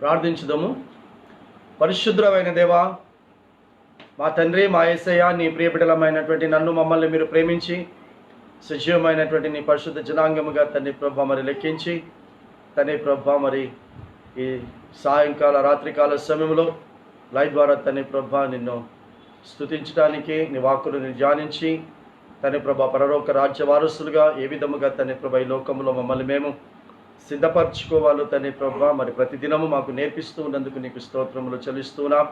ప్రార్థించుదాము. పరిశుద్ధమైన దేవా, మా తండ్రి, మా యేసయ్య, నీ ప్రియబిడ్డలమైనటువంటి నన్ను మమ్మల్ని మీరు ప్రేమించి సజీవమైనటువంటి నీ పరిశుద్ధ జనాంగముగా తండ్రి ప్రభా మరి లెక్కించి తండ్రి ప్రభా మరి ఈ సాయంకాల రాత్రికాల సమయంలో లైవ్ ద్వారా తండ్రి ప్రభా నిన్ను స్తుతించడానికి నీ వాక్కులను ధ్యానించి తండ్రి ప్రభా పరలోక రాజ్య వారసులుగా ఏ విధముగా తండ్రి ప్రభా ఈ లోకంలో మమ్మల్ని మేము సిద్ధపరచుకోవాలో తండ్రి ప్రభా మరి ప్రతిదినము మాకు నేర్పిస్తూ ఉన్నందుకు నీకు స్తోత్రములు చెల్లిస్తున్నాం.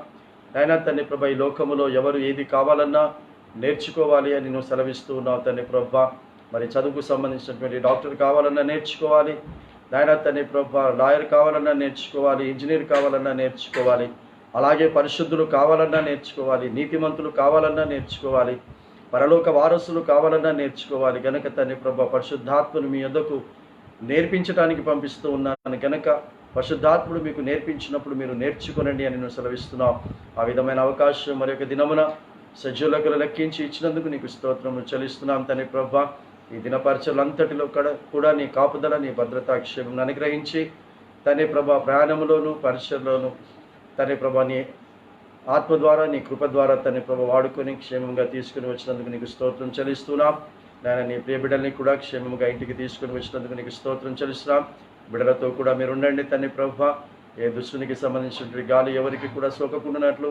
అయినా తండ్రి ప్రభా ఈ లోకములో ఎవరు ఏది కావాలన్నా నేర్చుకోవాలి అని నువ్వు సెలవిస్తూ ఉన్నావు తండ్రి ప్రభా. మరి చదువుకు సంబంధించినటువంటి డాక్టర్ కావాలన్నా నేర్చుకోవాలి నాయన తండ్రి ప్రభా, లాయర్ కావాలన్నా నేర్చుకోవాలి, ఇంజనీర్ కావాలన్నా నేర్చుకోవాలి, అలాగే పరిశుద్ధులు కావాలన్నా నేర్చుకోవాలి, నీతిమంతులు కావాలన్నా నేర్చుకోవాలి, పరలోక వారసులు కావాలన్నా నేర్చుకోవాలి. గనక తండ్రి ప్రభా పరిశుద్ధాత్మను మీ యొద్దకు నేర్పించడానికి పంపిస్తూ ఉన్నాను గనక పరిశుద్ధాత్ముడు మీకు నేర్పించినప్పుడు మీరు నేర్చుకోనండి అని నువ్వు సెలవిస్తున్నావు. ఆ విధమైన అవకాశం మరి ఒక దినమున సజీవులకు లెక్కించి ఇచ్చినందుకు నీకు స్తోత్రములు చెల్లిస్తున్నాం తండ్రి ప్రభా. ఈ దినపరచలంతటిలో కూడా నీ కాపుదల, నీ భద్రతాక్షేమం అనుగ్రహించి తండ్రి ప్రభా ప్రయాణంలోను పరిచయలోను తండ్రి ప్రభా నీ ఆత్మ ద్వారా నీ కృప ద్వారా తండ్రి ప్రభా వాడుకొని క్షేమంగా తీసుకుని వచ్చినందుకు నీకు స్తోత్రం చెల్లిస్తున్నాం. నాయన నీ ప్రియ బిడ్డల్ని కూడా క్షేమంగా ఇంటికి తీసుకుని వచ్చినందుకు నీకు స్తోత్రం చెల్లిస్తున్నాం. బిడ్డలతో కూడా మీరు ఉండండి తండ్రి ప్రభా. ఏ దుష్టునికి సంబంధించినటువంటి గాలి ఎవరికి కూడా సోకకుండానట్లు,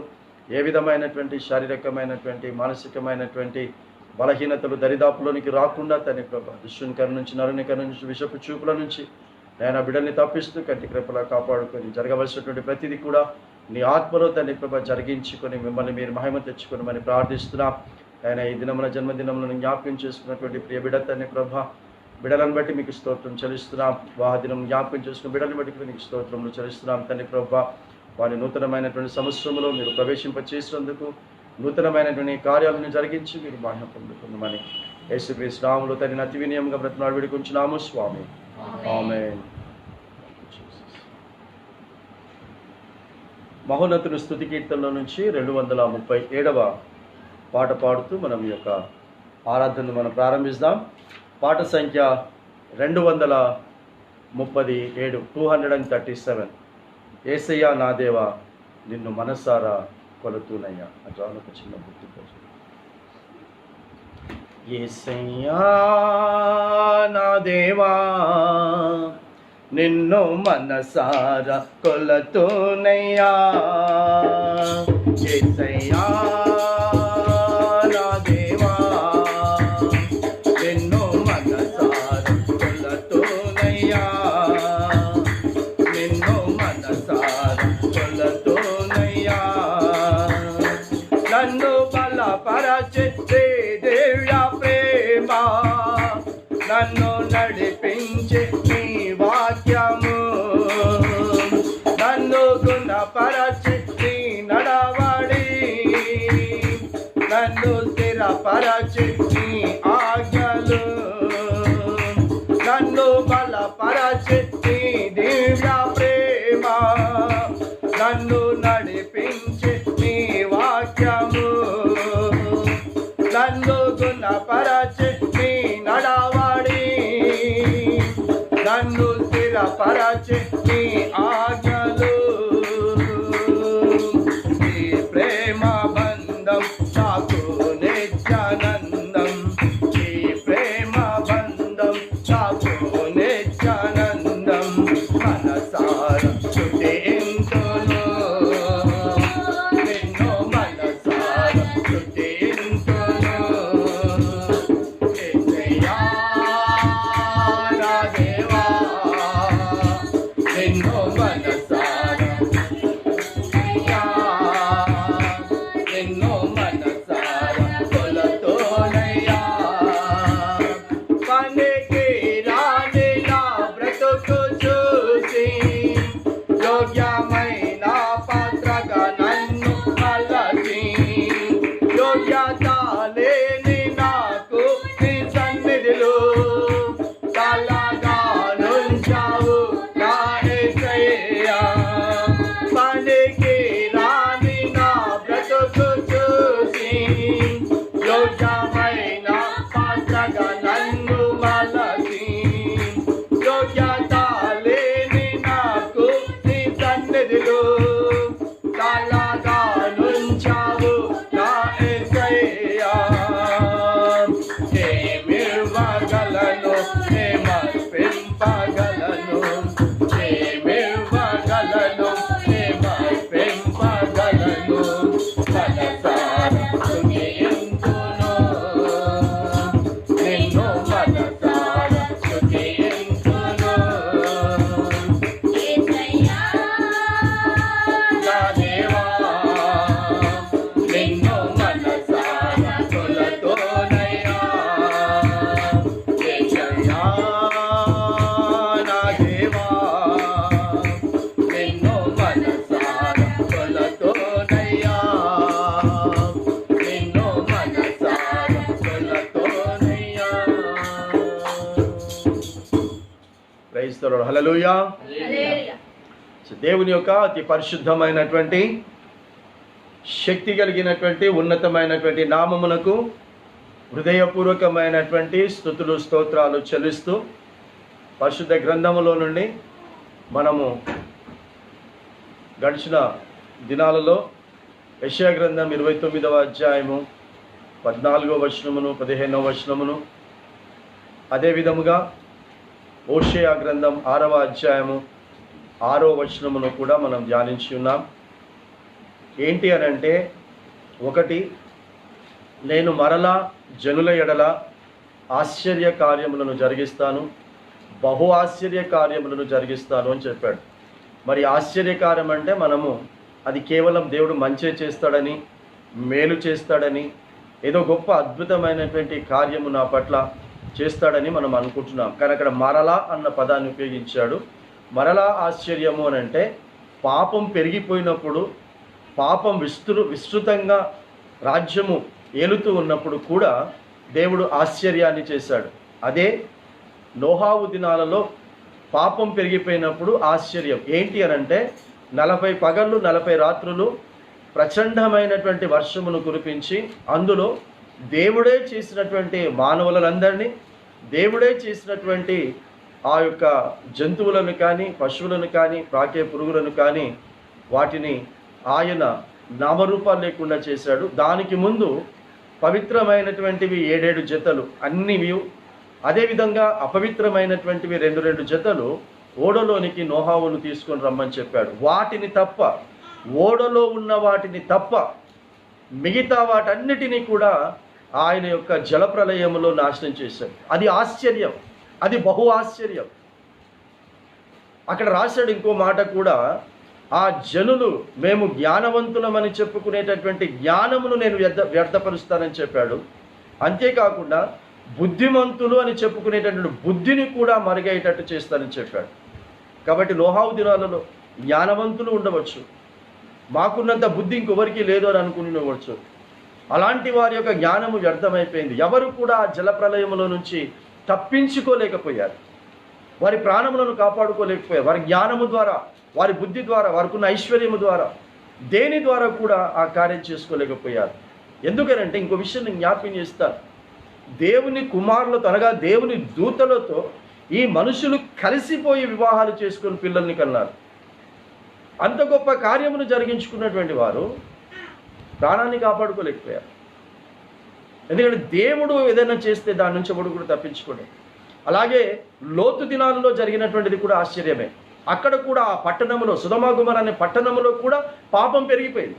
ఏ విధమైనటువంటి శారీరకమైనటువంటి మానసికమైనటువంటి బలహీనతలు దరిదాపులోనికి రాకుండా తండ్రి ప్రభా దుష్టుని కర నుంచి, నరుని కర నుంచి, విషపు చూపుల నుంచి నేను బిడ్డల్ని తప్పిస్తూ కంటి కృపలా కాపాడుకొని జరగవలసినటువంటి ప్రతిదీ కూడా నీ ఆత్మలో తండ్రి ప్రభా జరిగించుకొని మిమ్మల్ని మీరు మహిమ తెచ్చుకొని మరి ప్రార్థిస్తున్నాం. ఆయన ఈ దినమున జన్మదినములను జ్ఞాపకం చేసుకున్నటువంటి ప్రియ బిడ్డ తండ్రి ప్రభా బిడ్డలను బట్టి మీకు స్తోత్రం చెల్లిస్తున్నాం. వివాహ దినం జ్ఞాపకం చేసుకున్న బిడ్డలను బట్టి మీకు స్తోత్రములు చెల్లిస్తున్నాం తండ్రి ప్రభా. వారి నూతనమైనటువంటి సంవత్సరంలో మీరు ప్రవేశింపచేసినందుకు, నూతనమైనటువంటి కార్యాలను జరిగించి మీరు మహిమ పొందుకుందామని యేసుక్రీస్తు నామములో తండ్రి అతి వినయంగా బ్రతిమాడి వేడుకొంచున్నాము స్వామి. ఆమేన్. మహోన్నతుని స్తుతి కీర్తనలో నుంచి 237వ పాట పాడుతూ మనం ఈ యొక్క ఆరాధనను మనం ప్రారంభిస్తాం. పాట సంఖ్య 237, 237. యేసయ్యా నా దేవా నిన్ను మనసారా కొలుతూనయ్యా. అట్లా ఒక చిన్న గుర్తు. యేసయ్యా నా దేవా నిన్ను మనసారా కొలుతూనయ్యా. యేసయ్యా నన్ను నడిపించే నీ వాక్యము, నన్ను గుణపరచి నీ నడవడి, నన్ను స్థిరపరచి నీ ఆజ్ఞలు, నన్ను బలపరచి నీ దివ్య ప్రేమ, నన్ను నడిపించే నీ వాక్యము, నన్ను గుణపరచి నీ నడవడి, నన్ను స్థిరపరచి నీ ఆజ్ఞలు. నీ ప్రేమ బంధం నాకు నిత్యానందం, నీ ప్రేమ బంధం నాకు నిత్యానందం. మనసార స్తుతింతును నిన్ను, మనసార స్తుతింతును. యేసయ్యా నా దేవా నిన్ను మనసార హల్లెలూయా. దేవుని యొక్క అతి పరిశుద్ధమైనటువంటి శక్తి కలిగినటువంటి ఉన్నతమైనటువంటి నామమునకు హృదయపూర్వకమైనటువంటి స్తుతులు స్తోత్రాలు చెల్లిస్తూ పరిశుద్ధ గ్రంథములో నుండి మనము గడిచిన దినాలలో యెషయా గ్రంథం 29వ అధ్యాయము 14వ వచనమును 15వ వచనమును, అదే విధముగా హోషేయ గ్రంథం 6వ అధ్యాయము 6వ వచనమును కూడా మనం ధ్యానించి ఉన్నాం. ఏంటి అని అంటే, ఒకటి, నేను మరలా జనుల ఎడల ఆశ్చర్య కార్యములను జరిగిస్తాను, బహు ఆశ్చర్య కార్యములను జరిగిస్తాను అని చెప్పాడు. మరి ఆశ్చర్యకార్యం అంటే మనము అది కేవలం దేవుడు మంచి చేస్తాడని, మేలు చేస్తాడని, ఏదో గొప్ప అద్భుతమైనటువంటి కార్యము నా పట్ల చేస్తాడని మనం అనుకుంటున్నాం. కానీ అక్కడ మరలా అన్న పదాన్ని ఉపయోగించాడు. మరలా ఆశ్చర్యము అని అంటే, పాపం పెరిగిపోయినప్పుడు, పాపం విస్తృతంగా రాజ్యము ఏలుతూ ఉన్నప్పుడు కూడా దేవుడు ఆశ్చర్యాన్ని చేశాడు. అదే నోహావు దినాలలో పాపం పెరిగిపోయినప్పుడు ఆశ్చర్యం ఏంటి అని అంటే, 40 పగళ్ళు 40 రాత్రులు ప్రచండమైనటువంటి వర్షమును కురిపించి అందులో దేవుడే చేసినటువంటి మానవులందరినీ, దేవుడే చేసినటువంటి ఆ యొక్క జంతువులను కానీ, పశువులను కానీ, ప్రాకే పురుగులను కానీ వాటిని ఆయన నామరూపాలు లేకుండా చేశాడు. దానికి ముందు పవిత్రమైనటువంటివి 7 జతలు అన్నివి, అదేవిధంగా అపవిత్రమైనటువంటివి 2 జతలు ఓడలోనికి నోహావును తీసుకొని రమ్మని చెప్పాడు. వాటిని తప్ప, ఓడలో ఉన్న వాటిని తప్ప మిగతా వాటన్నిటినీ కూడా ఆయన యొక్క జలప్రలయములో నాశనం చేశాడు. అది ఆశ్చర్యం, అది బహు ఆశ్చర్యం. అక్కడ రాశాడు ఇంకో మాట కూడా, ఆ జనులు మేము జ్ఞానవంతులమని చెప్పుకునేటటువంటి జ్ఞానమును నేను వ్యర్థపరుస్తానని చెప్పాడు. అంతేకాకుండా బుద్ధిమంతులు అని చెప్పుకునేటటువంటి బుద్ధిని కూడా మరుగయ్యేటట్టు చేస్తానని చెప్పాడు. కాబట్టి నోహావు దినాలలో జ్ఞానవంతులు ఉండవచ్చు, మాకున్నంత బుద్ధి ఇంకొవరికి లేదు అని అనుకునివచ్చు. అలాంటి వారి యొక్క జ్ఞానము వ్యర్థమైపోయింది. ఎవరు కూడా ఆ జలప్రలయములో నుంచి తప్పించుకోలేకపోయారు, వారి ప్రాణములను కాపాడుకోలేకపోయారు. వారి జ్ఞానము ద్వారా, వారి బుద్ధి ద్వారా, వారికి ఉన్న ఐశ్వర్యము ద్వారా, దేని ద్వారా కూడా ఆ కార్యం చేసుకోలేకపోయారు. ఎందుకనంటే, ఇంకో విషయం నేను జ్ఞాపకం చేస్తాను. దేవుని కుమారులతో అనగా దేవుని దూతలతో ఈ మనుషులు కలిసిపోయి వివాహాలు చేసుకుని పిల్లల్ని కన్నారు. అంత గొప్ప కార్యమును జరిగించుకున్నటువంటి వారు ప్రాణాన్ని కాపాడుకోలేకపోయారు. ఎందుకంటే దేవుడు ఏదైనా చేస్తే దాని నుంచి ఎవడు కూడా తప్పించుకోలేదు. అలాగే లోతు దినాలలో జరిగినటువంటిది కూడా ఆశ్చర్యమే. అక్కడ కూడా ఆ పట్టణంలో, సొదొమ గొమొర్రా అనే పట్టణంలో కూడా పాపం పెరిగిపోయింది.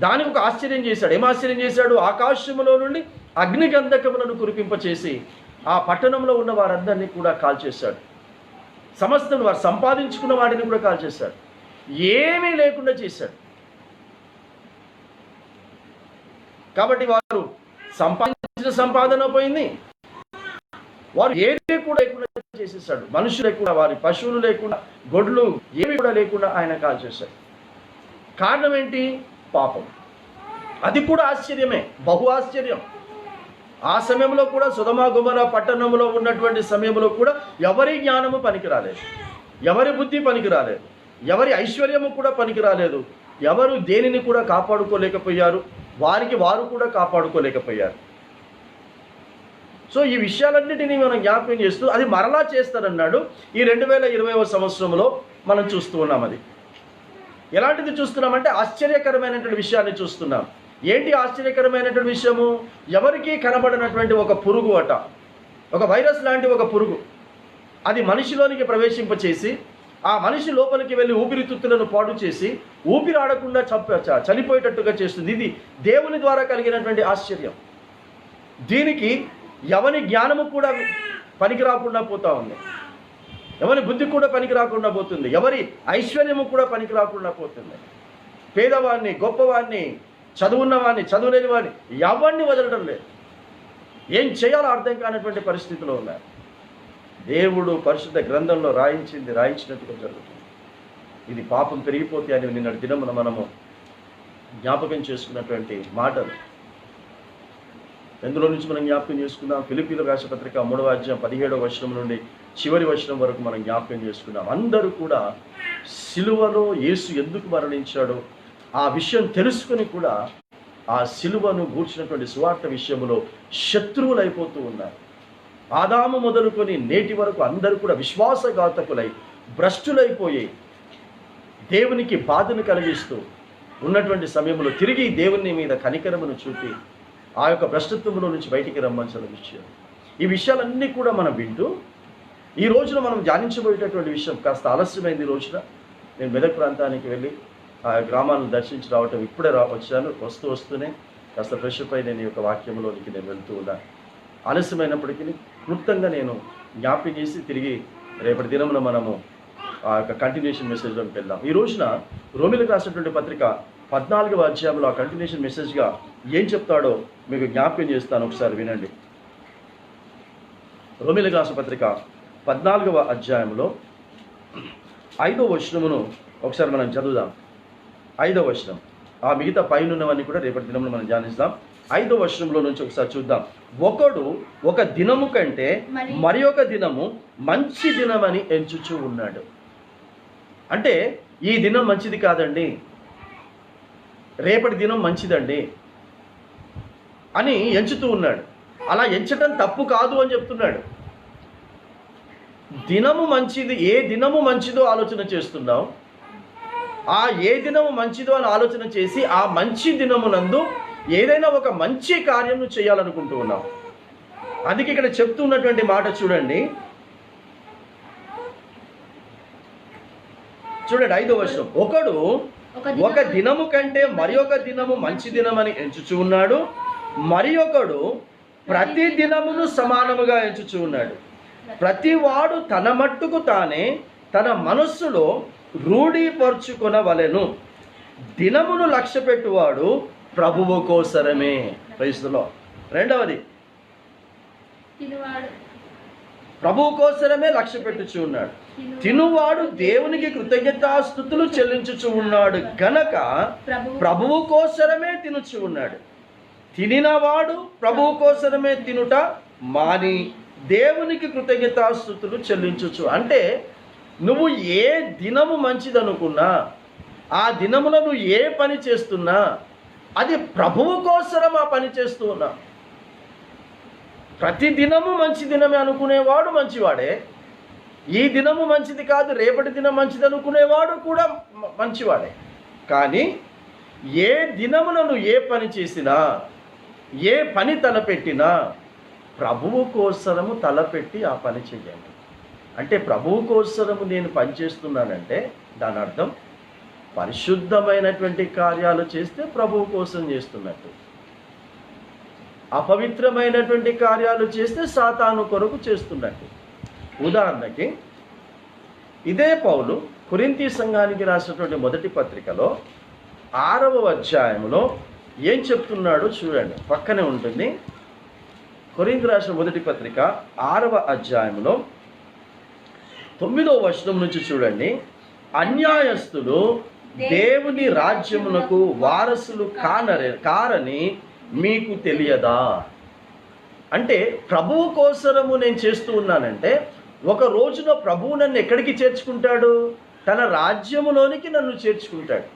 దానికి ఒక ఆశ్చర్యం చేశాడు. ఏం ఆశ్చర్యం చేశాడు? ఆకాశములో నుండి అగ్నిగంధకములను కురిపింపచేసి ఆ పట్టణంలో ఉన్న వారందరినీ కూడా కాల్చేశాడు. సమస్తం వారు సంపాదించుకున్న వాటిని కూడా కాల్చేశాడు. ఏమీ లేకుండా చేశాడు. కాబట్టి వారు సంపాదించిన సంపాదన పోయింది, వారు ఏది కూడా లేకుండా చేసేసాడు. మనుషులు లేకుండా, వారి పశువులు లేకుండా, గొడ్లు ఏమి కూడా లేకుండా ఆయన కాల్చేశాడు. కారణం ఏంటి? పాపం. అది కూడా ఆశ్చర్యమే, బహు ఆశ్చర్యం. ఆ సమయంలో కూడా సొదొమ గొమొర్రా పట్టణంలో ఉన్నటువంటి సమయంలో కూడా ఎవరి జ్ఞానము పనికి రాలేదు, ఎవరి బుద్ధి పనికి రాలేదు, ఎవరి ఐశ్వర్యము కూడా పనికి రాలేదు. ఎవరు దేనిని కూడా కాపాడుకోలేకపోయారు, వారికి వారు కూడా కాపాడుకోలేకపోయారు. సో ఈ విషయాలన్నిటినీ మనం జ్ఞాపకం చేస్తూ అది మరలా చేస్తారన్నాడు. ఈ 2020వ సంవత్సరంలో మనం చూస్తూ ఉన్నాం. అది ఎలాంటిది చూస్తున్నామంటే ఆశ్చర్యకరమైనటువంటి విషయాన్ని చూస్తున్నాం. ఏంటి ఆశ్చర్యకరమైనటువంటి విషయము? ఎవరికీ కనబడినటువంటి ఒక పురుగు అట, ఒక వైరస్ లాంటి ఒక పురుగు, అది మనిషిలోనికి ప్రవేశింపచేసి ఆ మనిషి లోపలికి వెళ్ళి ఊపిరితిత్తులను పాడు చేసి ఊపిరి ఆడకుండా చనిపోయేటట్టుగా చేస్తుంది. ఇది దేవుని ద్వారా కలిగినటువంటి ఆశ్చర్యం. దీనికి ఎవరి జ్ఞానము కూడా పనికి రాకుండా పోతా ఉంది, ఎవరి బుద్ధి కూడా పనికి రాకుండా పోతుంది, ఎవరి ఐశ్వర్యము కూడా పనికి రాకుండా పోతుంది. పేదవాడిని, గొప్పవాడిని, చదువున్నవాడిని, చదువులేని వాడిని ఎవరిని వదలడం లేదు. ఏం చేయాలో అర్థం కానటువంటి పరిస్థితిలో ఉన్నారు. దేవుడు పరిశుద్ధ గ్రంథంలో రాయించినట్టుగా జరుగుతుంది. ఇది పాపం పెరిగిపోతే అని నిన్నటి దినమున మనము జ్ఞాపకం చేసుకున్నటువంటి మాటలు. ఎందులో నుంచి మనం జ్ఞాపకం చేసుకుందాం? ఫిలిప్పీయులకు రాసిన పత్రిక 3వ అధ్యాయం 17వ వచనం నుండి చివరి వచనం వరకు మనం జ్ఞాపకం చేసుకుందాం. అందరూ కూడా సిలువలో యేసు ఎందుకు మరణించాడో ఆ విషయం తెలుసుకుని కూడా ఆ సిలువను గూర్చినటువంటి సువార్త విషయంలో శత్రువులైపోతూ ఉన్నారు. ఆదాము మొదలుకొని నేటి వరకు అందరూ కూడా విశ్వాసఘాతకులై భ్రష్టులైపోయి దేవునికి బాధను కలిగిస్తూ ఉన్నటువంటి సమయంలో తిరిగి దేవుని మీద కనికరమును చూపి ఆ యొక్క భ్రష్టత్వంలో నుంచి బయటికి రమ్మంచిన విషయం. ఈ విషయాలన్నీ కూడా మనం వింటూ ఈ రోజున మనం ధ్యానించబోయేటటువంటి విషయం కాస్త ఆలస్యమైంది. ఈ రోజున నేను మెదక్ ప్రాంతానికి వెళ్ళి ఆ గ్రామాలను దర్శించి రావటం ఇప్పుడే వచ్చాను. వస్తూనే కాస్త ఫ్రెష్ అప్ అయి నేను ఈ యొక్క వాక్యంలోనికి నేను వెళ్తూ ఉన్నాను. ఆలస్యమైనప్పటికీ క్లుప్తంగా నేను జ్ఞాపకం చేసి తిరిగి రేపటి దినమున మనము ఆ యొక్క కంటిన్యూషన్ మెసేజ్లోకి వెళ్దాం. ఈ రోజున రోమిలకు రాసినటువంటి పత్రిక 14వ అధ్యాయంలో ఆ కంటిన్యూషన్ మెసేజ్గా ఏం చెప్తాడో మీకు జ్ఞాపకం చేస్తాను, ఒకసారి వినండి. రోమిలకు రాసిన పత్రిక 14వ అధ్యాయంలో 5వ వచనమును ఒకసారి మనం చదువుదాం. 5వ వచనం, ఆ మిగతా పైనున్నవన్నీ కూడా రేపటి దినంలో మనం ధ్యానిస్తాం. 5వ వచనంలో నుంచి ఒకసారి చూద్దాం. ఒకడు ఒక దినము కంటే మరి ఒక దినము మంచి దినమని ఎంచుచూ ఉన్నాడు. అంటే ఈ దినం మంచిది కాదండి, రేపటి దినం మంచిదండి అని ఎంచుతూ ఉన్నాడు. అలా ఎంచటం తప్పు కాదు అని చెప్తున్నాడు. దినము మంచిది, ఏ దినము మంచిదో ఆలోచన చేస్తున్నాం. ఆ ఏ దినము మంచిదో అని ఆలోచన చేసి ఆ మంచి దినమునందు ఏదైనా ఒక మంచి కార్యం చేయాలనుకుంటూ ఉన్నాం. అందుకే ఇక్కడ చెప్తున్నటువంటి మాట చూడండి. 5వ వచనం, ఒకడు ఒక దినము కంటే మరి ఒక దినము మంచి దినమని ఎంచుచూ ఉన్నాడు, మరి ఒకడు ప్రతి దినమును సమానముగా ఎంచుచూ ఉన్నాడు. ప్రతివాడు తన మట్టుకు తానే తన మనస్సులో రూఢీపరుచుకొనవలెను. దినమును లక్ష్య పెట్టువాడు ప్రభువు కోసరమే. ప్రైస్తులో రెండవది, ప్రభువు కోసరమే లక్ష్య పెట్టుచూ ఉన్నాడు. తినువాడు దేవునికి కృతజ్ఞతాస్తుతులు చెల్లించుచు ఉన్నాడు గనక ప్రభువు కోసరమే తినుచు ఉన్నాడు. తినినవాడు ప్రభువు కోసరమే తినుట మాని దేవునికి కృతజ్ఞతాస్తుతులు చెల్లించుచు. అంటే నువ్వు ఏ దినము మంచిదనుకున్నా, ఆ దినములో నువ్వు ఏ పని చేస్తున్నా అది ప్రభువు కోసరం ఆ పని చేస్తూ ఉన్నా. ప్రతి దినము మంచి దినమే అనుకునేవాడు మంచివాడే. ఈ దినము మంచిది కాదు, రేపటి దినం మంచిది అనుకునేవాడు కూడా మంచివాడే. కానీ ఏ దినములను ఏ పని చేసినా, ఏ పని తలపెట్టినా ప్రభువు కోసరము తలపెట్టి ఆ పని చేయండి. అంటే ప్రభువు కోసరము నేను పని చేస్తున్నానంటే దాని అర్థం పరిశుద్ధమైనటువంటి కార్యాలు చేస్తే ప్రభువు కోసం చేస్తున్నట్టు, అపవిత్రమైనటువంటి కార్యాలు చేస్తే సాతాను కొరకు చేస్తున్నట్టు. ఉదాహరణకి ఇదే పౌలు కొరింథీ సంఘానికి రాసినటువంటి మొదటి పత్రికలో 6వ అధ్యాయంలో ఏం చెప్తున్నాడో చూడండి, పక్కనే ఉంటుంది. కొరింథీ రాసిన మొదటి పత్రిక 6వ అధ్యాయంలో 9వ వచనం నుంచి చూడండి. అన్యాయస్తులు దేవుని రాజ్యమునకు వారసులు కారని మీకు తెలియదా? అంటే ప్రభువు కోసరము నేను చేస్తూ ఉన్నానంటే ఒక రోజున ప్రభువు నన్ను ఎక్కడికి చేర్చుకుంటాడు? తన రాజ్యములోనికి నన్ను చేర్చుకుంటాడు.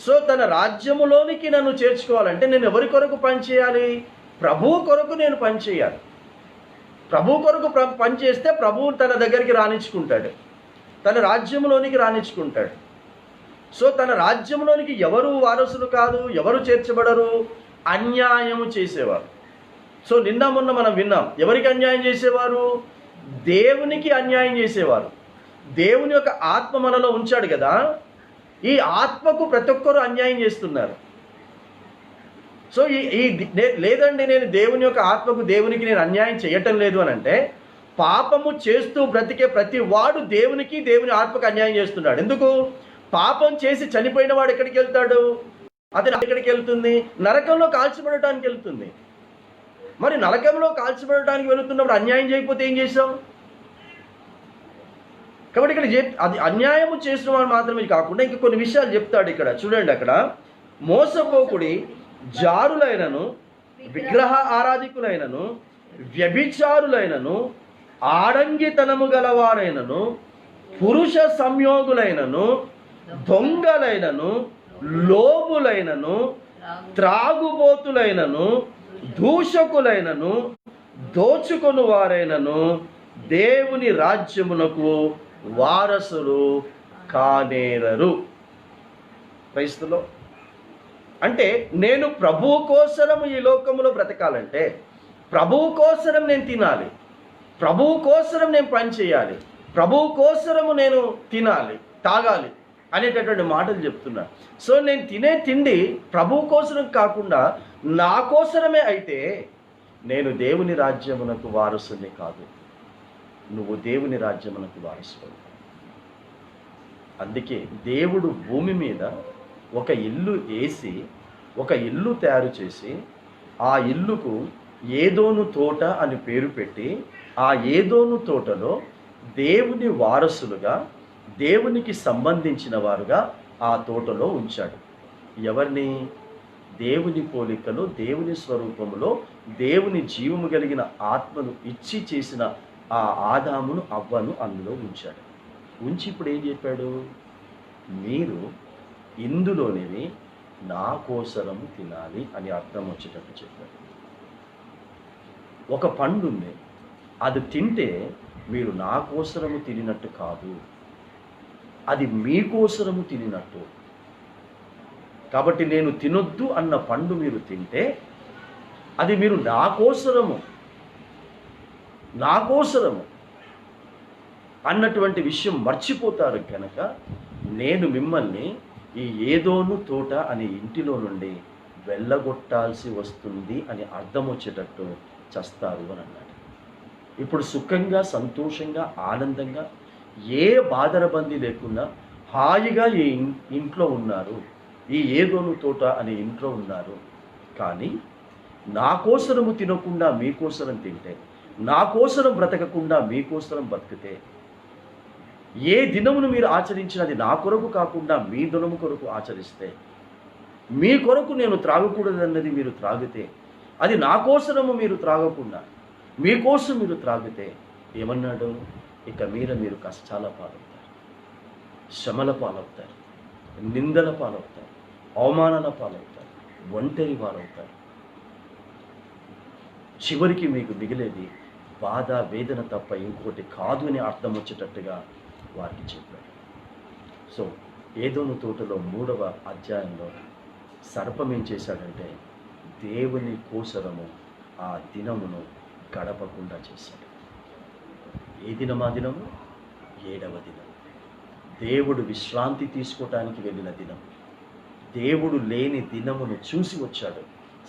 సో తన రాజ్యములోనికి నన్ను చేర్చుకోవాలంటే నేను ఎవరి కొరకు పనిచేయాలి? ప్రభువు కొరకు నేను పనిచేయాలి. ప్రభువు కొరకు పనిచేస్తే ప్రభువు తన దగ్గరికి రాణించుకుంటాడు, తన రాజ్యంలోనికి రాణించుకుంటాడు. సో తన రాజ్యంలోనికి ఎవరు వారసులు కాదు, ఎవరు చేర్చబడరు? అన్యాయము చేసేవారు. సో నిన్న మొన్న మనం విన్నాం, ఎవరికి అన్యాయం చేసేవారు? దేవునికి అన్యాయం చేసేవారు. దేవుని యొక్క ఆత్మ మనలో ఉంచాడు కదా, ఈ ఆత్మకు ప్రతి ఒక్కరు అన్యాయం చేస్తున్నారు. సో లేదండి నేను దేవుని యొక్క ఆత్మకు, దేవునికి నేను అన్యాయం చేయటం లేదు అని అంటే, పాపము చేస్తూ బ్రతికే ప్రతి వాడు దేవునికి, దేవుని ఆత్మకు అన్యాయం చేస్తున్నాడు. ఎందుకు? పాపం చేసి చనిపోయిన వాడు ఎక్కడికి వెళ్తాడు? అతను ఎక్కడికి వెళ్తుంది? నరకంలో కాల్చిబడటానికి వెళ్తుంది. మరి నరకంలో కాల్చిబడటానికి వెళుతున్నప్పుడు అన్యాయం చేయకపోతే ఏం చేసావు? కాబట్టి ఇక్కడ అది అన్యాయము చేసిన వాడు మాత్రమే కాకుండా ఇంకా కొన్ని విషయాలు చెప్తాడు ఇక్కడ. చూడండి, అక్కడ మోసపోకుడి, జారులైనను విగ్రహ ఆరాధికులైనను, వ్యభిచారులైనను, ఆడంగితనము గలవారైనను, పురుష సంయోగులైనను, దొంగలైనను, లోబులైనను, త్రాగుబోతులైనను, దూషకులైనను, దోచుకొని వారైనను దేవుని రాజ్యమునకు వారసులు కానేరరు. క్రైస్తులో అంటే నేను ప్రభువు కోసరం ఈ లోకములో బ్రతకాలంటే, ప్రభువు కోసరం నేను తినాలి, ప్రభువు కోసరం నేను పని చేయాలి, ప్రభువు కోసరము నేను తినాలి, తాగాలి అనేటటువంటి మాటలు చెప్తున్నాను. సో నేను తినే తిండి ప్రభువు కోసరం కాకుండా నా కోసరమే అయితే నేను దేవుని రాజ్యమునకు వారసుని కాదు. నువ్వు దేవుని రాజ్యమునకు వారసుడు. అందుకే దేవుడు భూమి మీద ఒక ఇల్లు వేసి, ఒక ఇల్లు తయారు చేసి, ఆ ఇల్లుకు ఏదోను తోట అని పేరు పెట్టి, ఆ ఏదోను తోటలో దేవుని వారసులుగా, దేవునికి సంబంధించిన వారుగా ఆ తోటలో ఉంచాడు. ఎవరిని? దేవుని పోలికలో, దేవుని స్వరూపములో, దేవుని జీవము కలిగిన ఆత్మను ఇచ్చి చేసిన ఆ ఆదామును, అవ్వను అందులో ఉంచాడు. ఉంచి ఇప్పుడు ఏం చెప్పాడు? మీరు ఇందులోనివి నా కోసరము తినాలి అని అర్థం వచ్చేటట్టు చెప్పాడు. ఒక పండు ఉంది, అది తింటే మీరు నా కోసరము తినినట్టు కాదు, అది మీకోసరము తినినట్టు. కాబట్టి నేను తినొద్దు అన్న పండు మీరు తింటే అది మీరు నా కోసరము అన్నటువంటి విషయం మర్చిపోతారు కనుక నేను మిమ్మల్ని ఈ ఏదోను తోట అనే ఇంటిలో నుండి వెళ్ళగొట్టాల్సి వస్తుంది అని అర్థం వచ్చేటట్టు చస్తారు అని అన్నాడు. ఇప్పుడు సుఖంగా, సంతోషంగా, ఆనందంగా, ఏ బాధరబందీ లేకుండా హాయిగా ఈ ఇంట్లో ఉన్నారు, ఈ ఏదోను తోట అనే ఇంట్లో ఉన్నారు. కానీ నా కోసరము తినకుండా మీకోసరం తింటే, నా కోసరం బ్రతకకుండా మీకోసరం బతికితే, ఏ దినమును మీరు ఆచరించినది నా కొరకు కాకుండా మీ దినము కొరకు ఆచరిస్తే, మీ కొరకు నేను త్రాగకూడదన్నది మీరు త్రాగితే, అది నా కోసరము మీరు త్రాగకుండా మీకోసం మీరు త్రాగితే ఏమన్నాడు? ఇక మీరు కష్టాల పాలవుతారు, శ్రమల పాలవుతారు, నిందల పాలవుతారు, అవమానాల పాలవుతారు, ఒంటరి పాలవుతారు. చివరికి మీకు మిగిలేది బాధ, వేదన తప్ప ఇంకోటి కాదు అని అర్థం వచ్చేటట్టుగా వారికి చెప్పాడు. సో ఏదోను తోటలో 3వ అధ్యాయంలో సర్పం ఏం చేశాడంటే దేవుని కోసరము ఆ దినమును గడపకుండా చేశాడు. ఏ దినం? ఆ దినము 7వ దినం, దేవుడు విశ్రాంతి తీసుకోవటానికి వెళ్ళిన దినం. దేవుడు లేని దినమును చూసి వచ్చాడు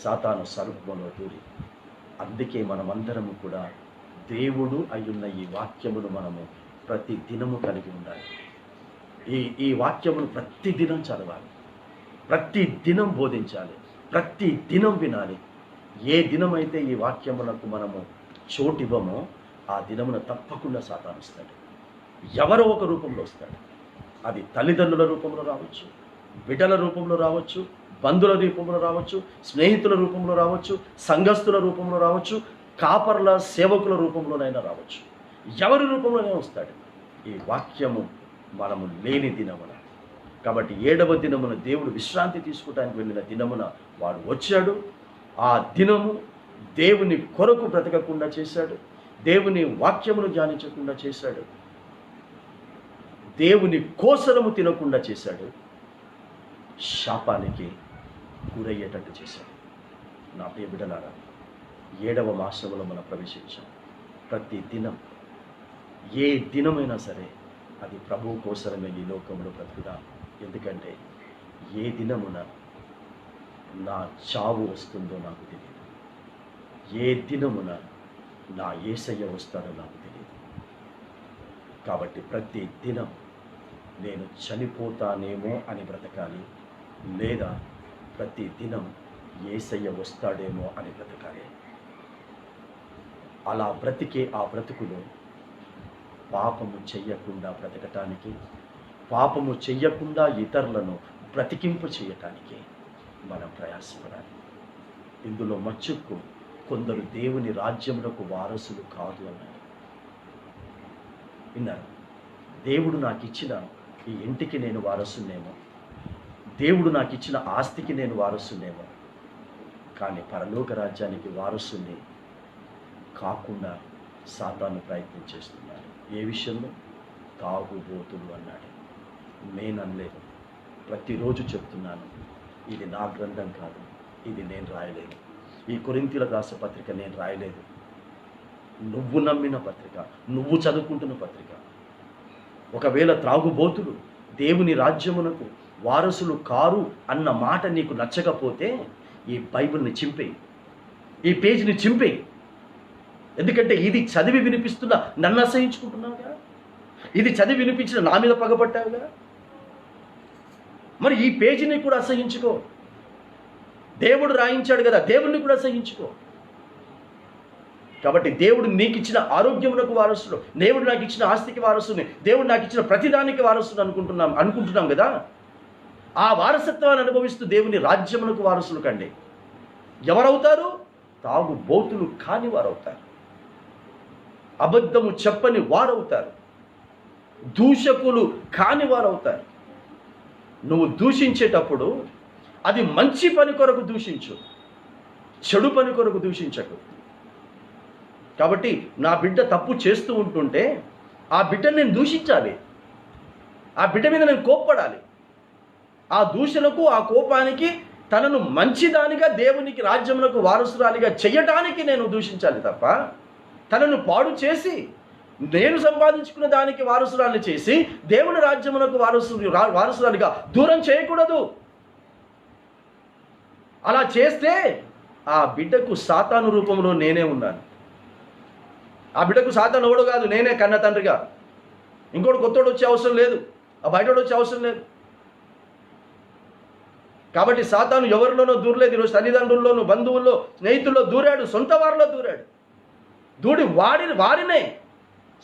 సాతాను సర్పంలో దూరి. అందుకే మనమందరము కూడా దేవుడు అయ్యున్న ఈ వాక్యమును మనము ప్రతి దినము కలిగి ఉండాలి. ఈ వాక్యమును ప్రతి దినం చదవాలి, ప్రతి దినం బోధించాలి, ప్రతి దినం వినాలి. ఏ దినమైతే ఈ వాక్యములకు మనము చోటివ్వమో ఆ దినమున తప్పకుండా సాతాను వస్తాడు. ఎవరో ఒక రూపంలో వస్తాడు. అది తల్లిదండ్రుల రూపంలో రావచ్చు, బిడ్డల రూపంలో రావచ్చు, బంధువుల రూపంలో రావచ్చు, స్నేహితుల రూపంలో రావచ్చు, సంఘస్థుల రూపంలో రావచ్చు, కాపర్ల సేవకుల రూపంలోనైనా రావచ్చు. ఎవరి రూపంలోనైనా వస్తాడు. ఈ వాక్యము మనము లేని దినమున, కాబట్టి 7వ దినమున దేవుడు విశ్రాంతి తీసుకోవడానికి వెళ్ళిన దినమున వాడు వచ్చాడు. ఆ దినము దేవుని కొరకు బ్రతకకుండా చేశాడు, దేవుని వాక్యమును ధ్యానించకుండా చేశాడు, దేవుని కోసరము తినకుండా చేశాడు, శాపానికి గురయ్యేటట్టు చేశాడు. నా ప్రియ బిడ్డలారా, 7వ మాసంలో మనం ప్రవేశించాం. ప్రతి దినం, ఏ దినమైనా సరే అది ప్రభువు కోసరమే ఈ లోకంలో బ్రతుకుదా. ఎందుకంటే ఏ దినమున నా చావు వస్తుందో నాకు తెలియదు, ఏ దినమున నా యేసయ్య వస్తాడో నాకు తెలియదు. కాబట్టి ప్రతి దినం నేను చనిపోతానేమో అని బ్రతకాలి, లేదా ప్రతి దినం యేసయ్య వస్తాడేమో అని బ్రతకాలి. అలా బ్రతికే ఆ బ్రతుకులో పాపము చెయ్యకుండా బ్రతకటానికి, పాపము చెయ్యకుండా ఇతరులను బ్రతికింపు చేయటానికి మనం ప్రయాసపడాలి. ఇందులో మచ్చుకు కొందరు దేవుని రాజ్యమునకు వారసులు కాదు అన్నాడు. విన్నారు? దేవుడు నాకు ఇచ్చిన ఈ ఇంటికి నేను వారసునేమో, దేవుడు నాకు ఇచ్చిన ఆస్తికి నేను వారసునేమో, కానీ పరలోక రాజ్యానికి వారసుని కాకుండా సాతాను ప్రయత్నం చేస్తున్నాడు. ఏ విషయంలో? తాగుబోతులు అన్నాడు. నేను అనలేదు, ప్రతిరోజు చెప్తున్నాను. ఇది నా గ్రంథం కాదు, ఇది నేను రాయలేదు. ఈ కొరింథీయులకు రాసే పత్రిక నేను రాయలేదు, నువ్వు నమ్మిన పత్రిక, నువ్వు చదువుకుంటున్న పత్రిక. ఒకవేళ త్రాగుబోతులు దేవుని రాజ్యమునకు వారసులు కారు అన్న మాట నీకు నచ్చకపోతే ఈ బైబిల్ని చింపేయి, ఈ పేజీని చింపేయి. ఎందుకంటే ఇది చదివి వినిపిస్తున్న నన్ను అసహించుకుంటున్నావుగా, ఇది చదివి వినిపించిన నా మీద పగబట్టావుగా. మరి ఈ పేజీని కూడా అసహించుకో. దేవుడు రాయించాడు కదా, దేవుడిని కూడా అసహించుకో. కాబట్టి దేవుడు నీకు ఇచ్చిన ఆరోగ్యమునకు వారసుడు, దేవుడు నాకు ఇచ్చిన ఆస్తికి వారసుని, దేవుడు నాకు ఇచ్చిన ప్రతిదానికి వారసుని అనుకుంటున్నాం కదా. ఆ వారసత్వాన్ని అనుభవిస్తూ దేవుని రాజ్యమునకు వారసులు కండి. ఎవరవుతారు? తాగుబోతులు కాని వారవుతారు, అబద్ధము చెప్పని వారవుతారు, దూషకులు కాని వారవుతారు. నువ్వు దూషించేటప్పుడు అది మంచి పని కొరకు దూషించు, చెడు పని కొరకు దూషించకు. కాబట్టి నా బిడ్డ తప్పు చేస్తూ ఉంటుంటే ఆ బిడ్డను నేను దూషించాలి, ఆ బిడ్డ మీద నేను కోప్పడాలి. ఆ దూషణకు, ఆ కోపానికి తనను మంచిదానిగా, దేవునికి రాజ్యమునకు వారసురాలిగా చెయ్యడానికి నేను దూషించాలి తప్ప, తనను పాడు చేసి నేను సంపాదించుకున్న దానికి వారసురాలిని చేసి దేవుని రాజ్యమునకు వారసురాలిగా దూరం చేయకూడదు. అలా చేస్తే ఆ బిడ్డకు సాతాను రూపంలో నేనే ఉన్నాను. ఆ బిడ్డకు సాతాను ఎవడు కాదు, నేనే కన్న తండ్రిగా. ఇంకోటి కొత్తోడు వచ్చే అవసరం లేదు, ఆ బయటోడు వచ్చే అవసరం లేదు. కాబట్టి సాతాను ఎవరిలోనో దూరలేదు. ఈరోజు తల్లిదండ్రుల్లోనూ, బంధువుల్లో, స్నేహితుల్లో దూరాడు, సొంత వారిలో దూరాడు. దూడి వారినే